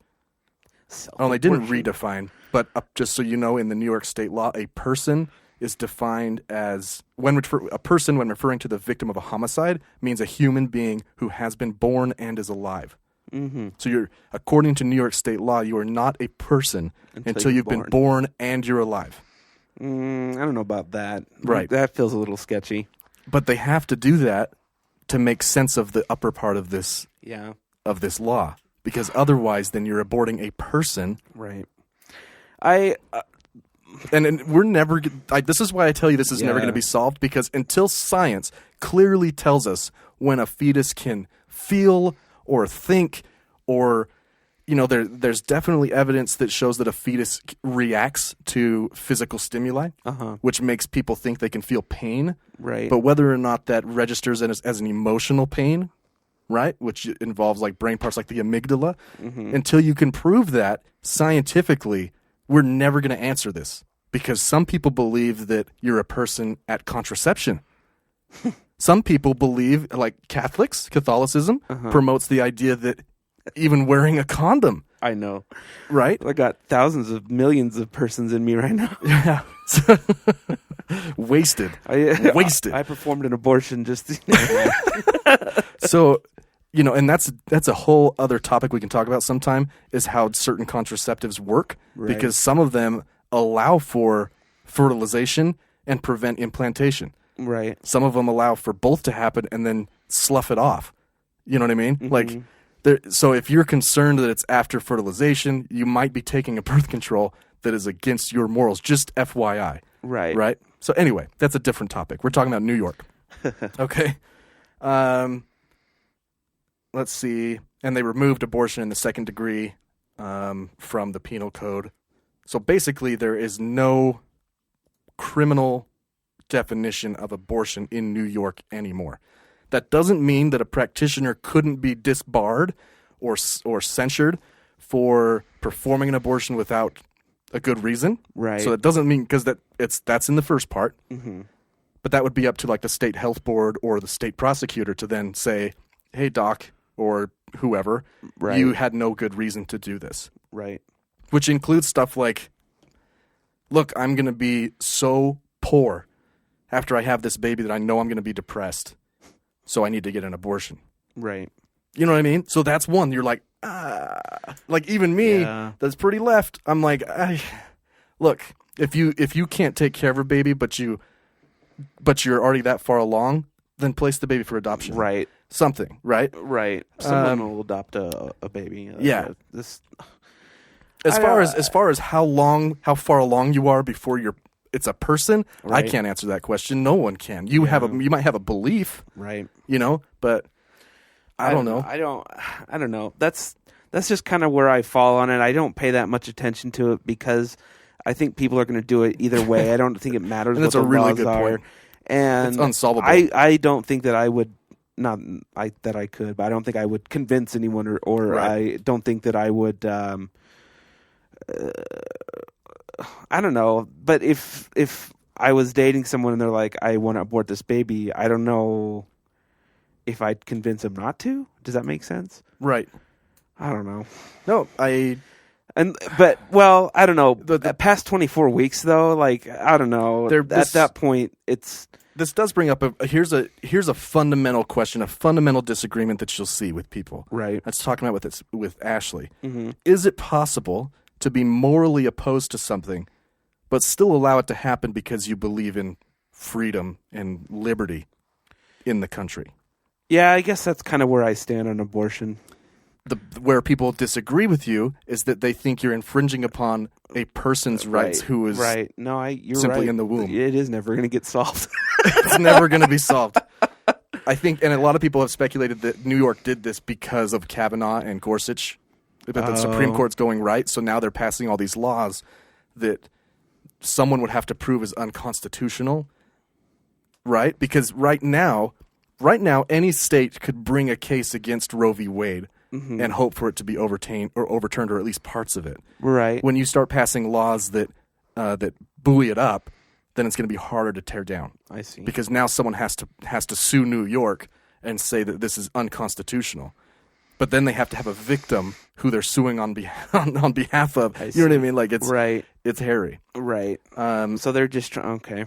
Oh, they didn't redefine, but just so you know, in the New York state law, a person is defined as a person when referring to the victim of a homicide means a human being who has been born and is alive. Mm-hmm. So according to New York state law, you are not a person until you've been born and you're alive. I don't know about that. Right. That feels a little sketchy. But they have to do that to make sense of the upper part of this of this law. Because otherwise, then you're aborting a person. Right. And we're never... this is why I tell you this is never going to be solved. Because until science clearly tells us when a fetus can feel or think or there's definitely evidence that shows that a fetus reacts to physical stimuli, which makes people think they can feel pain. Right. But whether or not that registers as an emotional pain, right, which involves like brain parts like the amygdala, until you can prove that scientifically, we're never going to answer this. Because some people believe that you're a person at contraception. Some people believe, like Catholicism promotes the idea that even wearing a condom. I know. Right? I got thousands of millions of persons in me right now. Yeah. Wasted. Wasted. I performed an abortion just... So, and that's a whole other topic we can talk about sometime, is how certain contraceptives work. Right. Because some of them allow for fertilization and prevent implantation. Right. Some of them allow for both to happen and then slough it off. You know what I mean? Like, so if you're concerned that it's after fertilization, you might be taking a birth control that is against your morals. Just FYI. Right. Right? So anyway, that's a different topic. We're talking about New York. Okay. Let's see. And they removed abortion in the second degree from the penal code. So basically, there is no criminal definition of abortion in New York anymore. That doesn't mean that a practitioner couldn't be disbarred or censured for performing an abortion without a good reason. Right. So it doesn't mean, because that's in the first part. But that would be up to like the state health board or the state prosecutor to then say, "Hey, doc," or whoever, you had no good reason to do this. Right. Which includes stuff like, look, I'm going to be so poor after I have this baby that I know I'm going to be depressed, so I need to get an abortion. Right. You know what I mean? So that's one. You're like, like even me, that's pretty left. I'm like, look, if you can't take care of a baby, but you're already that far along, then place the baby for adoption. Right. Something. Right. Right. Someone will adopt a baby. Yeah. As far as how far along you are before it's a person, right. I can't answer that question. No one can. You might have a belief, right? But I don't know. I don't know. That's just kind of where I fall on it. I don't pay that much attention to it because I think people are going to do it either way. I don't think it matters what the really laws good are. Point. And it's unsolvable. I don't think that I would. That I could, but I don't think I would convince anyone, or right. I don't think that I would. I don't know, but if I was dating someone and they're like, "I want to abort this baby," I don't know if I'd convince them not to. Does that make sense? Right. I don't know. No, I don't know. Past 24 weeks though, like I don't know. At that point, it's. This does bring up here's a fundamental question, a fundamental disagreement that you'll see with people. Right. Let's talk about with Ashley. Mm-hmm. Is it possible to be morally opposed to something, but still allow it to happen because you believe in freedom and liberty in the country? Yeah, I guess that's kind of where I stand on abortion. Where people disagree with you is that they think you're infringing upon a person's rights who is right. No, you're simply right. in the womb. It is never going to get solved. It's never going to be solved. I think, and a lot of people have speculated that New York did this because of Kavanaugh and Gorsuch. But the Supreme Court's going right, so now they're passing all these laws that someone would have to prove is unconstitutional, right? Because right now, any state could bring a case against Roe v. Wade and hope for it to be overturned, or at least parts of it. Right. When you start passing laws that buoy it up, then it's going to be harder to tear down. I see. Because now someone has to sue New York and say that this is unconstitutional. But then they have to have a victim who they're suing on behalf of. You know what I mean? Like it's hairy. Right. So they're just okay.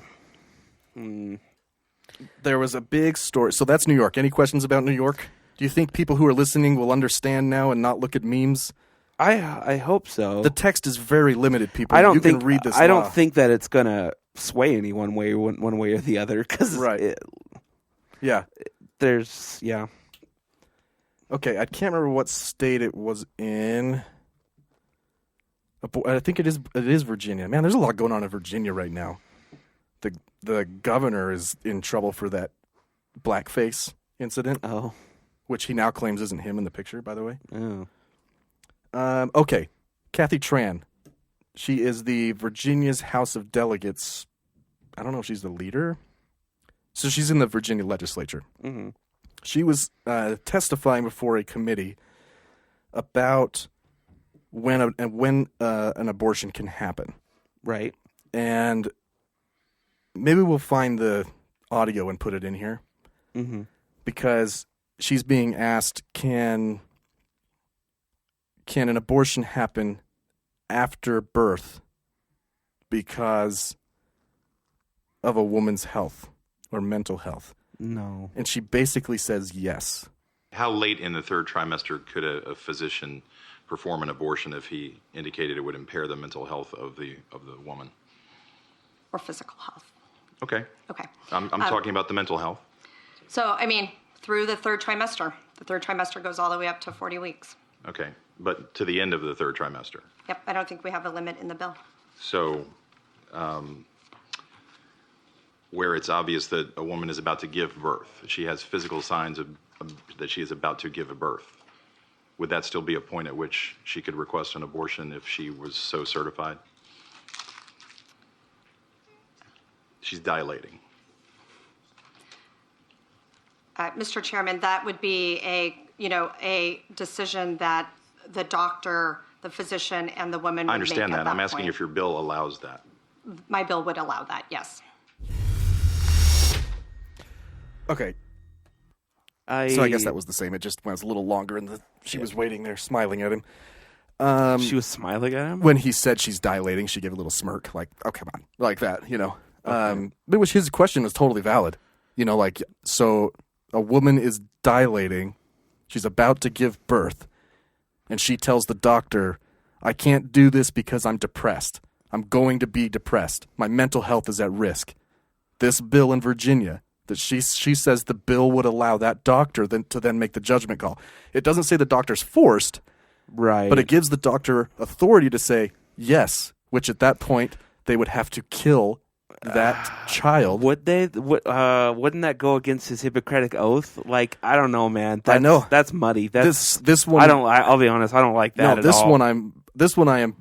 There was a big story. So that's New York. Any questions about New York? Do you think people who are listening will understand now and not look at memes? I hope so. The text is very limited, people. You can read this. I don't think that it's gonna sway any one way or the other. Because there's Okay, I can't remember what state it was in. I think it is Virginia. Man, there's a lot going on in Virginia right now. The governor is in trouble for that blackface incident. Oh. Which he now claims isn't him in the picture, by the way. Oh. Okay, Kathy Tran. She is the Virginia's House of Delegates. I don't know if she's the leader. So she's in the Virginia legislature. Mm-hmm. She was testifying before a committee about when an abortion can happen. Right. And maybe we'll find the audio and put it in here. Mm-hmm. Because she's being asked, can an abortion happen after birth because of a woman's health or mental health? No. And she basically says yes. How late in the third trimester could a physician perform an abortion if he indicated it would impair the mental health of the woman? Or physical health. Okay. Okay. I'm talking about the mental health. So, I mean, through the third trimester. The third trimester goes all the way up to 40 weeks. Okay. But to the end of the third trimester. Yep, I don't think we have a limit in the bill. So, where it's obvious that a woman is about to give birth, she has physical signs that she is about to give a birth, would that still be a point at which she could request an abortion if she was so certified? She's dilating. Mr. Chairman, that would be a decision that the doctor, the physician, and the woman would I understand make at that. I'm asking point. if your bill allows that. My bill would allow that, yes. Okay. So I guess that was the same. It just went a little longer, and she was waiting there, smiling at him. She was smiling at him? When he said she's dilating, she gave a little smirk, like, oh, come on. Like that, you know. Okay. His question was totally valid. You know, like, so a woman is dilating. She's about to give birth. And she tells the doctor, I can't do this because I'm depressed. I'm going to be depressed. My mental health is at risk. This bill in Virginia, that she says the bill would allow that doctor to then make the judgment call. It doesn't say the doctor's forced. Right. But it gives the doctor authority to say yes, which at that point they would have to kill that child. Would they? Wouldn't that go against his Hippocratic oath? Like, I don't know, man. I know that's muddy. That's this one. I'll be honest. I don't like that. No, this one I am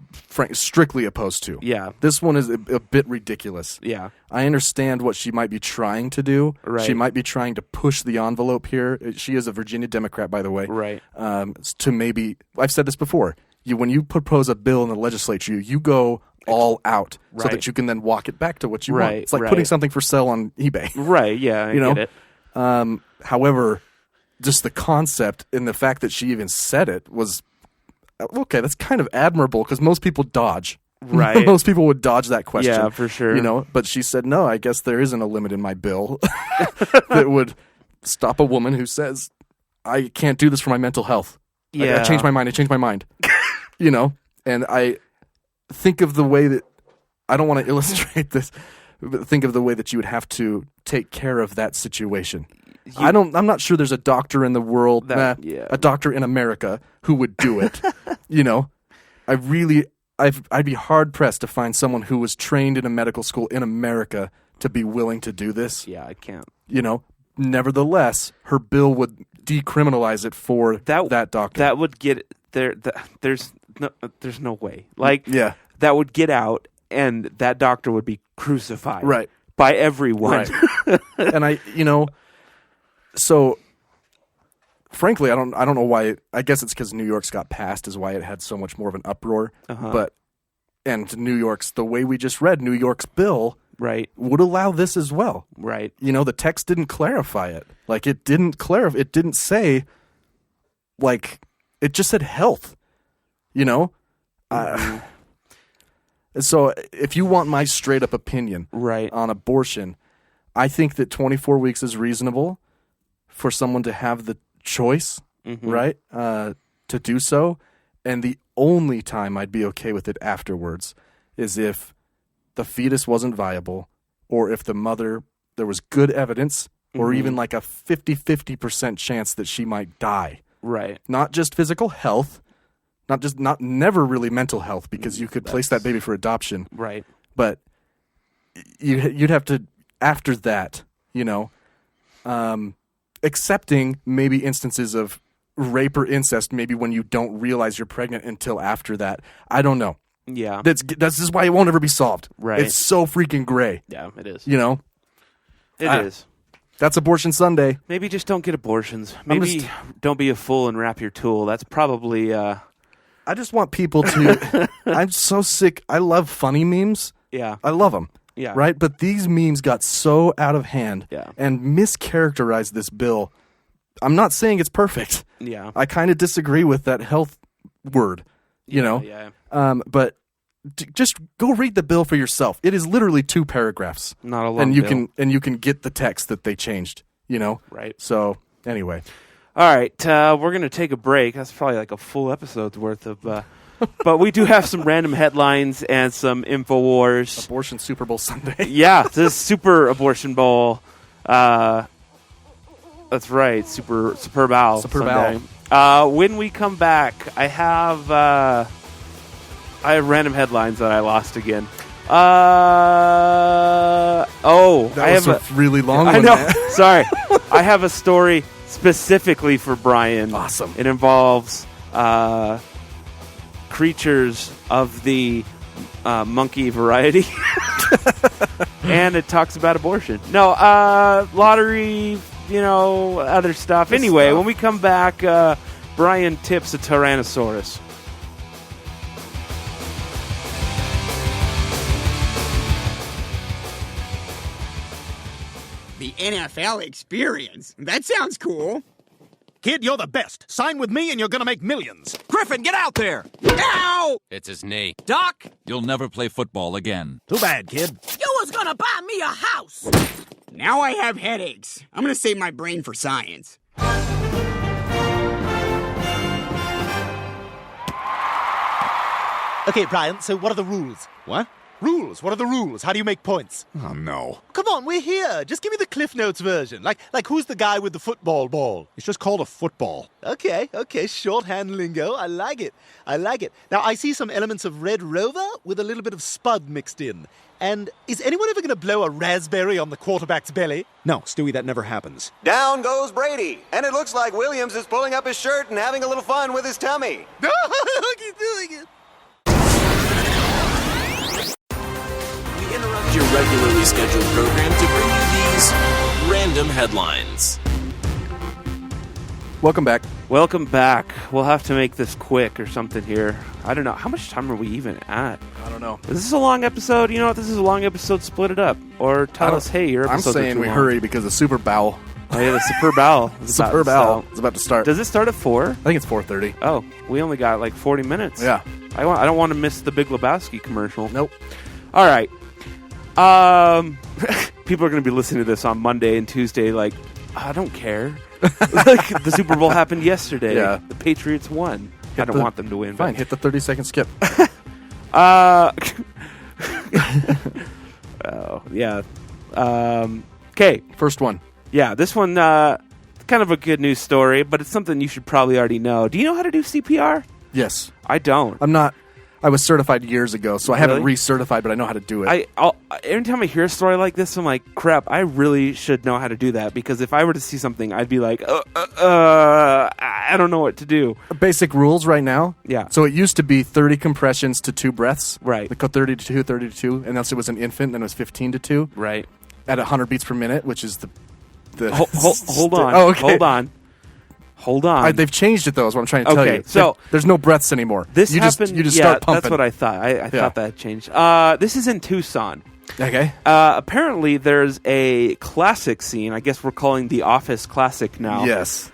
strictly opposed to. Yeah. This one is a bit ridiculous. Yeah. I understand what she might be trying to do. Right. She might be trying to push the envelope here. She is a Virginia Democrat, by the way. Right. To maybe, I've said this before. When you propose a bill in the legislature, you go all out so that you can then walk it back to what you want. It's like putting something for sale on eBay. Right, yeah, I get it. However, just the concept and the fact that she even said it was, okay, that's kind of admirable because most people dodge. Right. Most people would dodge that question. Yeah, for sure. You know, but she said, no, I guess there isn't a limit in my bill that would stop a woman who says, I can't do this for my mental health. Yeah. I changed my mind. You know, and I think of the way that, I don't want to illustrate this, but think of the way that you would have to take care of that situation. I'm not sure there's a doctor in the world, a doctor in America who would do it. You know, I'd be hard pressed to find someone who was trained in a medical school in America to be willing to do this. Yeah, I can't. You know, nevertheless, her bill would decriminalize it for that doctor. That would get there. There's no way. Like, yeah, that would get out, and that doctor would be crucified, right, by everyone. Right. And so frankly, I don't know why. I guess it's because New York's got passed is why it had so much more of an uproar. But New York's, the way we just read, New York's bill would allow this as well. Right. You know, the text didn't clarify it. Like, it didn't clarify. It didn't say, like, it just said health. You know? So if you want my straight up opinion on abortion, I think that 24 weeks is reasonable for someone to have the choice, right, to do so. And the only time I'd be okay with it afterwards is if the fetus wasn't viable, or if the mother, there was good evidence, or even like a 50% chance that she might die. Right. Not just physical health, never really mental health, because you could place that baby for adoption. Right. But you'd have to, after that, you know, accepting maybe instances of rape or incest maybe when you don't realize you're pregnant until after that. I don't know. Yeah. That's just why it won't ever be solved. Right. It's so freaking gray. Yeah, it is. You know? It is. That's Abortion Sunday. Maybe just don't get abortions. Maybe don't be a fool and wrap your tool. That's probably... I just want people to... I'm so sick. I love funny memes. Yeah. I love them. Yeah. Right? But these memes got so out of hand and mischaracterized this bill. I'm not saying it's perfect. Yeah. I kind of disagree with that health word, you know? Yeah. But just go read the bill for yourself. It is literally 2 paragraphs. Not a long bill. And you can get the text that they changed, you know? Right. So, anyway. All right, we're going to take a break. That's probably like a full episode's worth of... but we do have some random headlines and some InfoWars. Abortion Super Bowl Sunday. Yeah, this Super Abortion Bowl. That's right, Super Bowl Sunday. When we come back, I have random headlines that I lost again. That was a really long one. I know. Sorry. I have a story specifically for Bryan. Awesome. It involves creatures of the monkey variety. And it talks about abortion. No, lottery, other stuff. Anyway, when we come back, Bryan tips a Tyrannosaurus. The NFL experience. That sounds cool. Kid, you're the best. Sign with me and you're gonna make millions. Griffin, get out there! Ow! It's his knee. Doc! You'll never play football again. Too bad, kid. You was gonna buy me a house! Now I have headaches. I'm gonna save my brain for science. Okay, Bryan, so what are the rules? What? Rules. What are the rules? How do you make points? Oh, no. Come on, we're here. Just give me the Cliff Notes version. Like who's the guy with the football ball? It's just called a football. Okay. Shorthand lingo. I like it. Now, I see some elements of Red Rover with a little bit of Spud mixed in. And is anyone ever going to blow a raspberry on the quarterback's belly? No, Stewie, that never happens. Down goes Brady, and it looks like Williams is pulling up his shirt and having a little fun with his tummy. Look, he's doing it. Interrupt your regularly scheduled program to bring you these random headlines. Welcome back. We'll have to make this quick or something here. I don't know. How much time are we even at? I don't know. Is this a long episode? You know what? This is a long episode. Split it up. Or tell us, hey, your episodes I'm saying we hurry because the Super Bowl. Oh, yeah, the Super Bowl. Is about to start. Does it start at 4? I think it's 4:30. Oh, we only got like 40 minutes. Yeah. I don't want to miss the Big Lebowski commercial. Nope. All right. People are going to be listening to this on Monday and Tuesday like, I don't care. Like, the Super Bowl happened yesterday. Yeah. The Patriots won. I don't want them to win. Fine, hit the 30-second skip. Oh, yeah. Okay. First one. Yeah, this one, kind of a good news story, but it's something you should probably already know. Do you know how to do CPR? Yes. I don't. I'm not. I was certified years ago, so I haven't recertified, but I know how to do it. Every time I hear a story like this, I'm like, crap, I really should know how to do that, because if I were to see something, I'd be like, I don't know what to do. Basic rules right now. Yeah. So it used to be 30 compressions to 2 breaths. Right. Like 30 to 2, 30 to 2, and once it was an infant, then it was 15 to 2. Right. At 100 beats per minute, which is the hold on. Oh, okay. Hold on. They've changed it, though, is what I'm trying to tell you. So there's no breaths anymore. This you happened. You just start pumping. That's what I thought. I thought that had changed. This is in Tucson. Okay. Apparently, there's a classic scene. I guess we're calling The Office classic now. Yes.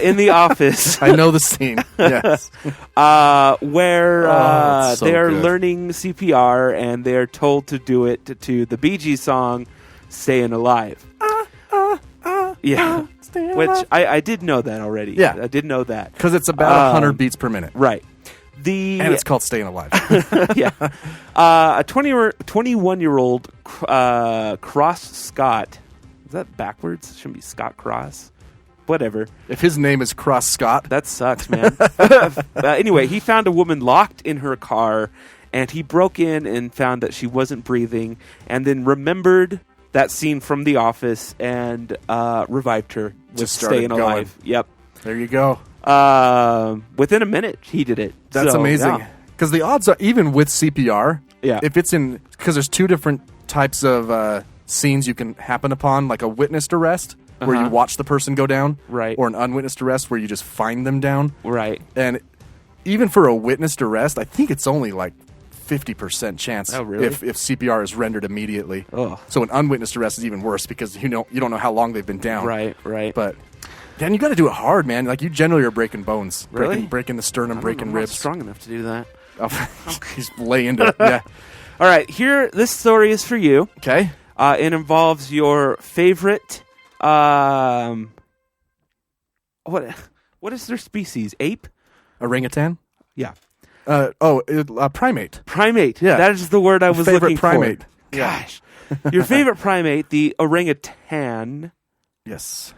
In The Office. I know the scene. Yes. Where so they are good. learning CPR, and they are told to do it to the Bee Gees song, Staying Alive. Yeah. Which I did know that already. Yeah. I did know that. Because it's about 100 beats per minute. Right. And it's called Staying Alive. Yeah. A 21-year-old Cross Scott. Is that backwards? It shouldn't be Scott Cross. Whatever. If his name is Cross Scott. That sucks, man. Anyway, he found a woman locked in her car, and he broke in and found that she wasn't breathing, and then remembered that scene from The Office and revived her with Just started Staying Alive. going. Yep. There you go. Within a minute, he did it. That's So, amazing. yeah. Because the odds are, even with CPR, Yeah. if it's in, because there's two different types of scenes you can happen upon, like a witnessed arrest, where you watch the person go down, right, or an unwitnessed arrest where you just find them down, right. And even for a witnessed arrest, I think it's only like 50% chance if CPR is rendered immediately. Ugh. So an unwitnessed arrest is even worse because you don't know how long they've been down. Right. But then you got to do it hard, man. Like you generally are breaking bones, Really? breaking the sternum, breaking I'm ribs. not strong enough to do that. He's lay into it. Yeah. All right, this story is for you. Okay. It involves your favorite. What is their species? Ape? Orangutan? Yeah. Primate. Primate. Yeah. That is the word I was favorite looking primate. for. Gosh. Your favorite primate, the orangutan. Yes.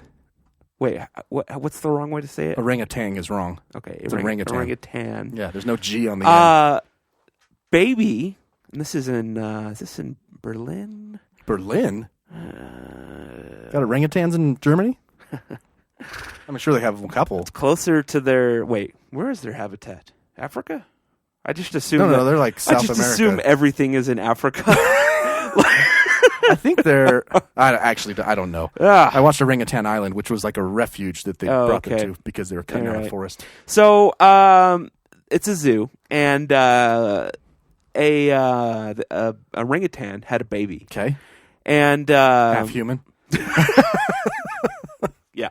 Wait, what's the wrong way to say it? Orangutan is wrong. Okay, it's orangutan. Orangutan. Yeah, there's no G on the end. Baby, and this is in Berlin? Berlin? Got orangutans in Germany? I'm sure they have a couple. It's closer to their... Wait, where is their habitat? Africa? I just assume... No, they're like South America. I just assume everything is in Africa. I think they're... I don't know. I watched Orangutan Island, which was like a refuge that they brought them to because they were cutting out a forest. So, it's a zoo, and a orangutan had a baby. Okay. And... half human? Yeah.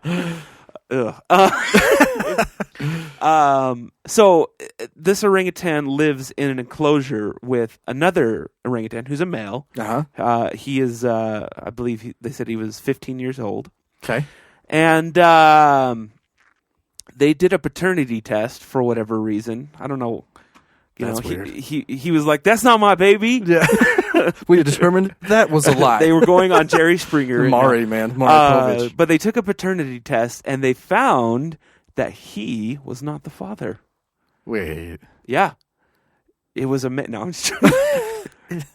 So this orangutan lives in an enclosure with another orangutan who's a male. He is, I believe they said he was 15 years old. Okay. And they did a paternity test for whatever reason. I don't know. That's weird. He was like, "That's not my baby." Yeah. We determined that was a lie. They were going on Jerry Springer. Maury Povich. But they took a paternity test and they found that he was not the father. Wait. Yeah. It was a... No, I'm just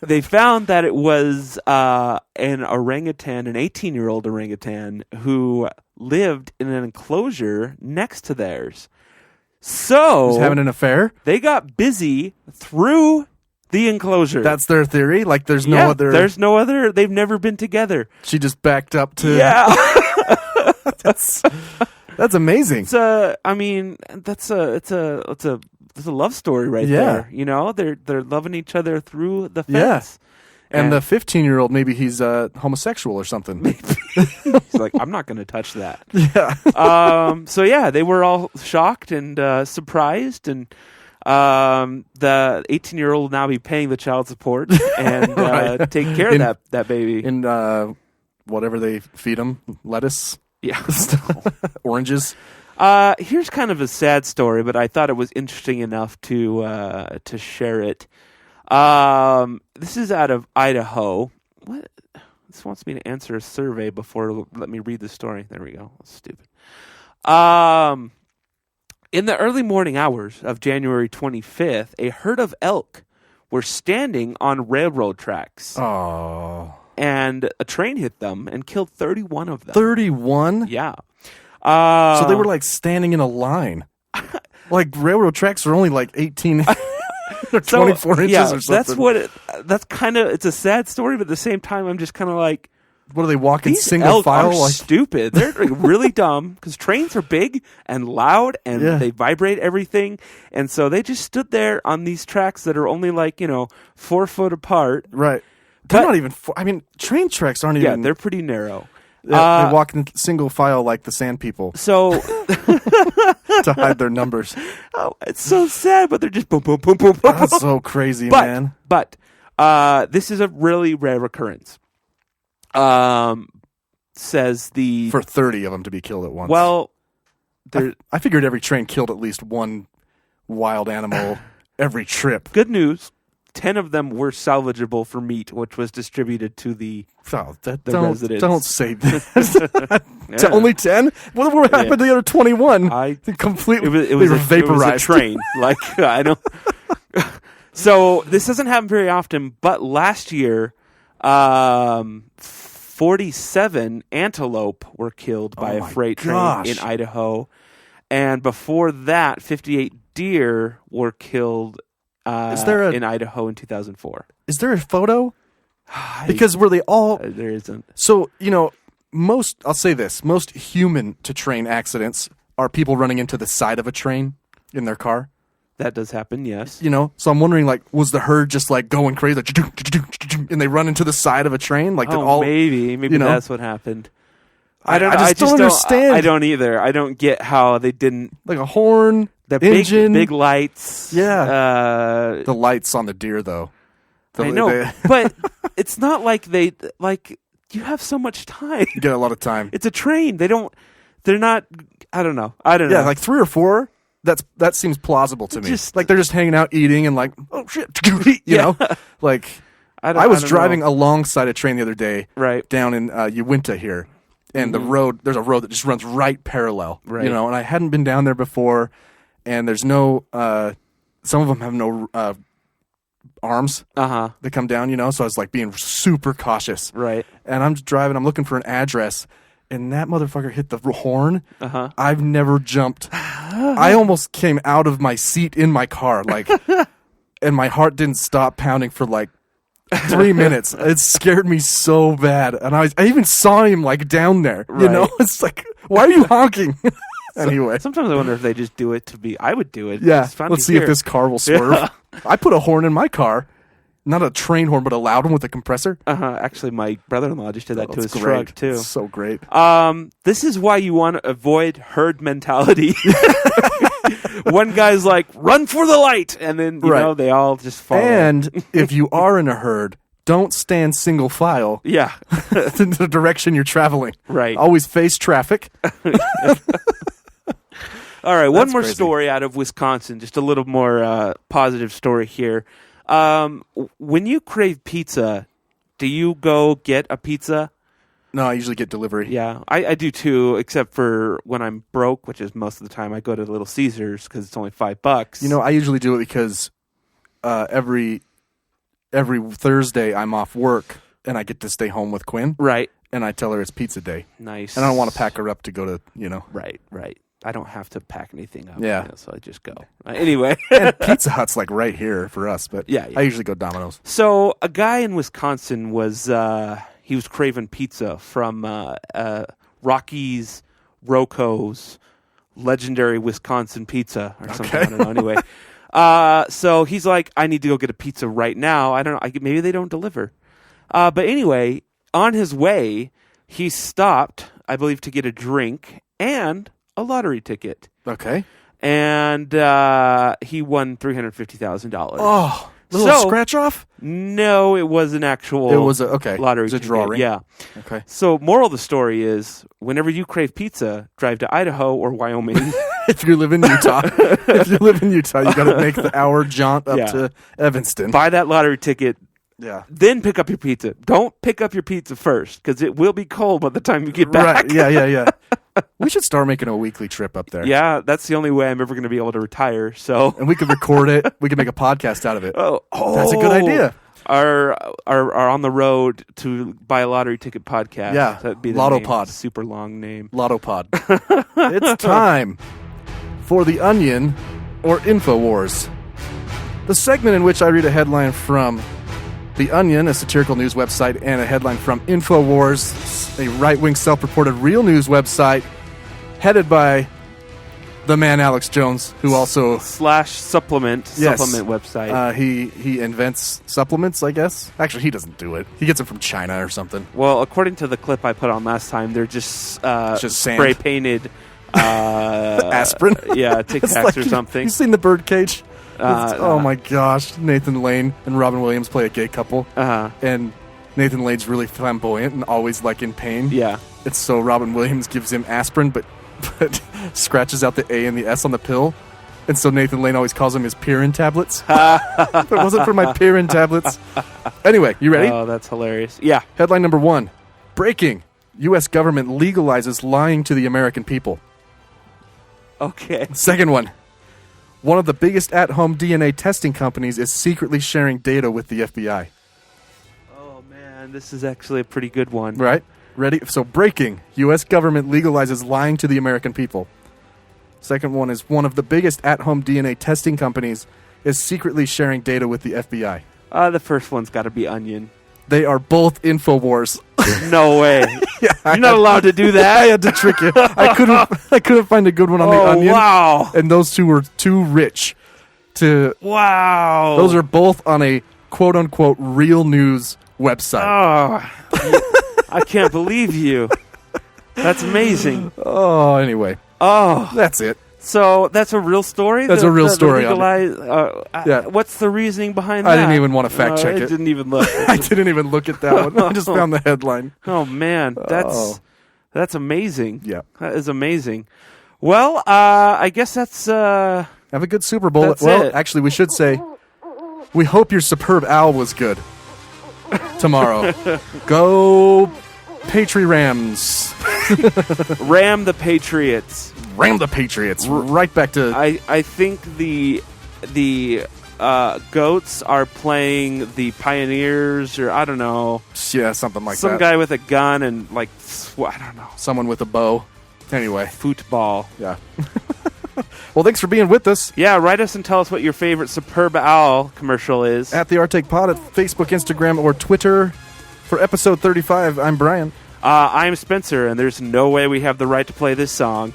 They found that it was an orangutan, an 18-year-old orangutan, who lived in an enclosure next to theirs. So... He's having an affair? They got busy through the enclosure. That's their theory? Like there's no other... There's no other... They've never been together. She just backed up to... Yeah. That's amazing. It's a love story right there. You know, they're loving each other through the fence. Yeah. And the 15-year-old, maybe he's homosexual or something. Maybe. He's like, I'm not going to touch that. Yeah. So yeah, they were all shocked and surprised, and the 18-year-old will now be paying the child support and take care of that baby. And whatever they feed him, lettuce. Yeah. Oranges. Here's kind of a sad story, but I thought it was interesting enough to share it. This is out of Idaho. What? This wants me to answer a survey before let me read the story. There we go. That's stupid. In the early morning hours of January 25th, a herd of elk were standing on railroad tracks. Oh. And a train hit them and killed 31 of them. 31? Yeah. So they were like standing in a line. Like railroad tracks are only like 18 or 24 inches or something. That's kind of, it's a sad story, but at the same time, I'm just kind of like, what are they walking these single elk file? Are stupid. They're really dumb because trains are big and loud and they vibrate everything. And so they just stood there on these tracks that are only like, 4 foot apart. Right. They're not even, train tracks aren't even. Yeah, they're pretty narrow. They walk in single file like the sand people. So to hide their numbers. Oh, it's so sad, but they're just boom, boom, boom, boom, boom. That's so crazy, man. But this is a really rare occurrence. Says the for 30 of them to be killed at once. Well, I figured every train killed at least one wild animal every trip. Good news. 10 of them were salvageable for meat, which was distributed to the residents. Don't say that. Only 10? What happened to the other 21? Completely. It was vaporized. It was a train. I don't. So this doesn't happen very often, but last year, 47 antelope were killed by a freight train in Idaho. And before that, 58 deer were killed in Idaho in 2004. Is there a photo? Because were they all... there isn't. So, I'll say this, most human-to-train accidents are people running into the side of a train in their car. That does happen, yes. So I'm wondering, was the herd just, going crazy, and they run into the side of a train? Maybe that's what happened. I just don't understand. I don't either. I don't get how they didn't... Like a horn, the engine. Big lights. Yeah. The lights on the deer, though. I know, but it's not like they... you have so much time. You get a lot of time. It's a train. They're not... I don't know. Yeah, like 3 or 4... That seems plausible to me. They're just hanging out eating and oh shit, you know? I was driving alongside a train the other day, right, down in Uinta here, and there's a road that just runs right parallel, right. And I hadn't been down there before, and there's no, some of them have no arms that come down, so I was being super cautious, right, and I'm just driving, I'm looking for an address, and that motherfucker hit the horn. I've never jumped. I almost came out of my seat in my car, and my heart didn't stop pounding for 3 minutes. It scared me so bad, and I even saw him down there. Right. It's why are you honking? Anyway, sometimes I wonder if they just do it to be. I would do it. Yeah, let's see if this car will swerve. Yeah. I put a horn in my car. Not a train horn, but a loud one with a compressor. Actually, my brother-in-law just did that to his great. truck, too. It's so great. This is why you want to avoid herd mentality. One guy's like, run for the light. And then, you know, they all just follow. And if you are in a herd, don't stand single file. Yeah. In the direction you're traveling. Right. Always face traffic. All right, one more story out of Wisconsin. Just a little more positive story here. When you crave pizza, do you go get a pizza? No, I usually get delivery. Yeah, I do too, except for when I'm broke, which is most of the time. I go to Little Caesars because it's only $5. I usually do it because every Thursday I'm off work and I get to stay home with Quinn. Right. And I tell her it's pizza day. Nice. And I don't want to pack her up to go to, Right. I don't have to pack anything up. Yeah. So I just go. Anyway. And Pizza Hut's right here for us, but yeah. I usually go Domino's. So a guy in Wisconsin was craving pizza from Rocky's Rocco's legendary Wisconsin pizza or something. I don't know. Anyway. So he's like, I need to go get a pizza right now. I don't know. Maybe they don't deliver. But anyway, on his way, he stopped, I believe, to get a drink and a lottery ticket. Okay. And he won $350,000. Oh, little scratch off? No, it was an actual lottery ticket. Draw ring? Yeah. Okay. So moral of the story is, whenever you crave pizza, drive to Idaho or Wyoming. If you live in Utah. You got to make the hour jaunt up to Evanston. Buy that lottery ticket. Yeah. Then pick up your pizza. Don't pick up your pizza first, because it will be cold by the time you get back. Right. Yeah. We should start making a weekly trip up there. Yeah, that's the only way I'm ever going to be able to retire. So, and we could record it. We could make a podcast out of it. Oh, that's a good idea. Our on the road to buy a lottery ticket podcast. Yeah, that'd be the Lotto name. Pod. Super long name. Lotto Pod. It's time for The Onion or InfoWars, the segment in which I read a headline from The Onion, a satirical news website, and a headline from InfoWars, a right-wing self-reported real news website headed by the man Alex Jones, who also supplement website. He invents supplements, I guess. Actually, he doesn't do it. He gets them from China or something. Well, according to the clip I put on last time, they're just spray painted aspirin. Yeah, Tic Tacs or something. You seen the Birdcage? Oh my gosh, Nathan Lane and Robin Williams play a gay couple, and Nathan Lane's really flamboyant and always in pain. Yeah, and so Robin Williams gives him aspirin, but scratches out the A and the S on the pill, and so Nathan Lane always calls them his Pirin tablets. If it wasn't for my Pirin tablets. Anyway, you ready? Oh, that's hilarious. Yeah. Headline number 1: breaking: U.S. government legalizes lying to the American people. Okay. Second one: one of the biggest at-home DNA testing companies is secretly sharing data with the FBI. Oh, man, this is actually a pretty good one. Right? Ready? So, breaking. U.S. government legalizes lying to the American people. Second one is one of the biggest at-home DNA testing companies is secretly sharing data with the FBI. The first one's got to be Onion. They are both InfoWars. No way. You're not allowed to do that. I had to trick you. I couldn't find a good one on the Onion. Wow. And those two were too rich to. Wow. Those are both on a quote unquote real news website. Oh, I can't believe you. That's amazing. Oh, anyway. Oh, that's it. So that's a real story? That's a real story. Yeah. What's the reasoning behind that? I didn't even want to fact check it. I didn't even look. I didn't even look at that one. I just found the headline. Oh, man. That's amazing. Yeah. That is amazing. Well, I guess that's... Have a good Super Bowl. Actually, we should say, we hope your superb owl was good tomorrow. Go Patri Rams. Ram the Patriots. Ram the Patriots. Right back to... I think the Goats are playing the Pioneers, or I don't know. Yeah, something like that. Some guy with a gun and, I don't know. Someone with a bow. Anyway. Football. Yeah. Well, thanks for being with us. Yeah, write us and tell us what your favorite Superb Owl commercial is. At the Artake Pod at Facebook, Instagram, or Twitter. For episode 35, I'm Bryan. I'm Spencer, and there's no way we have the right to play this song.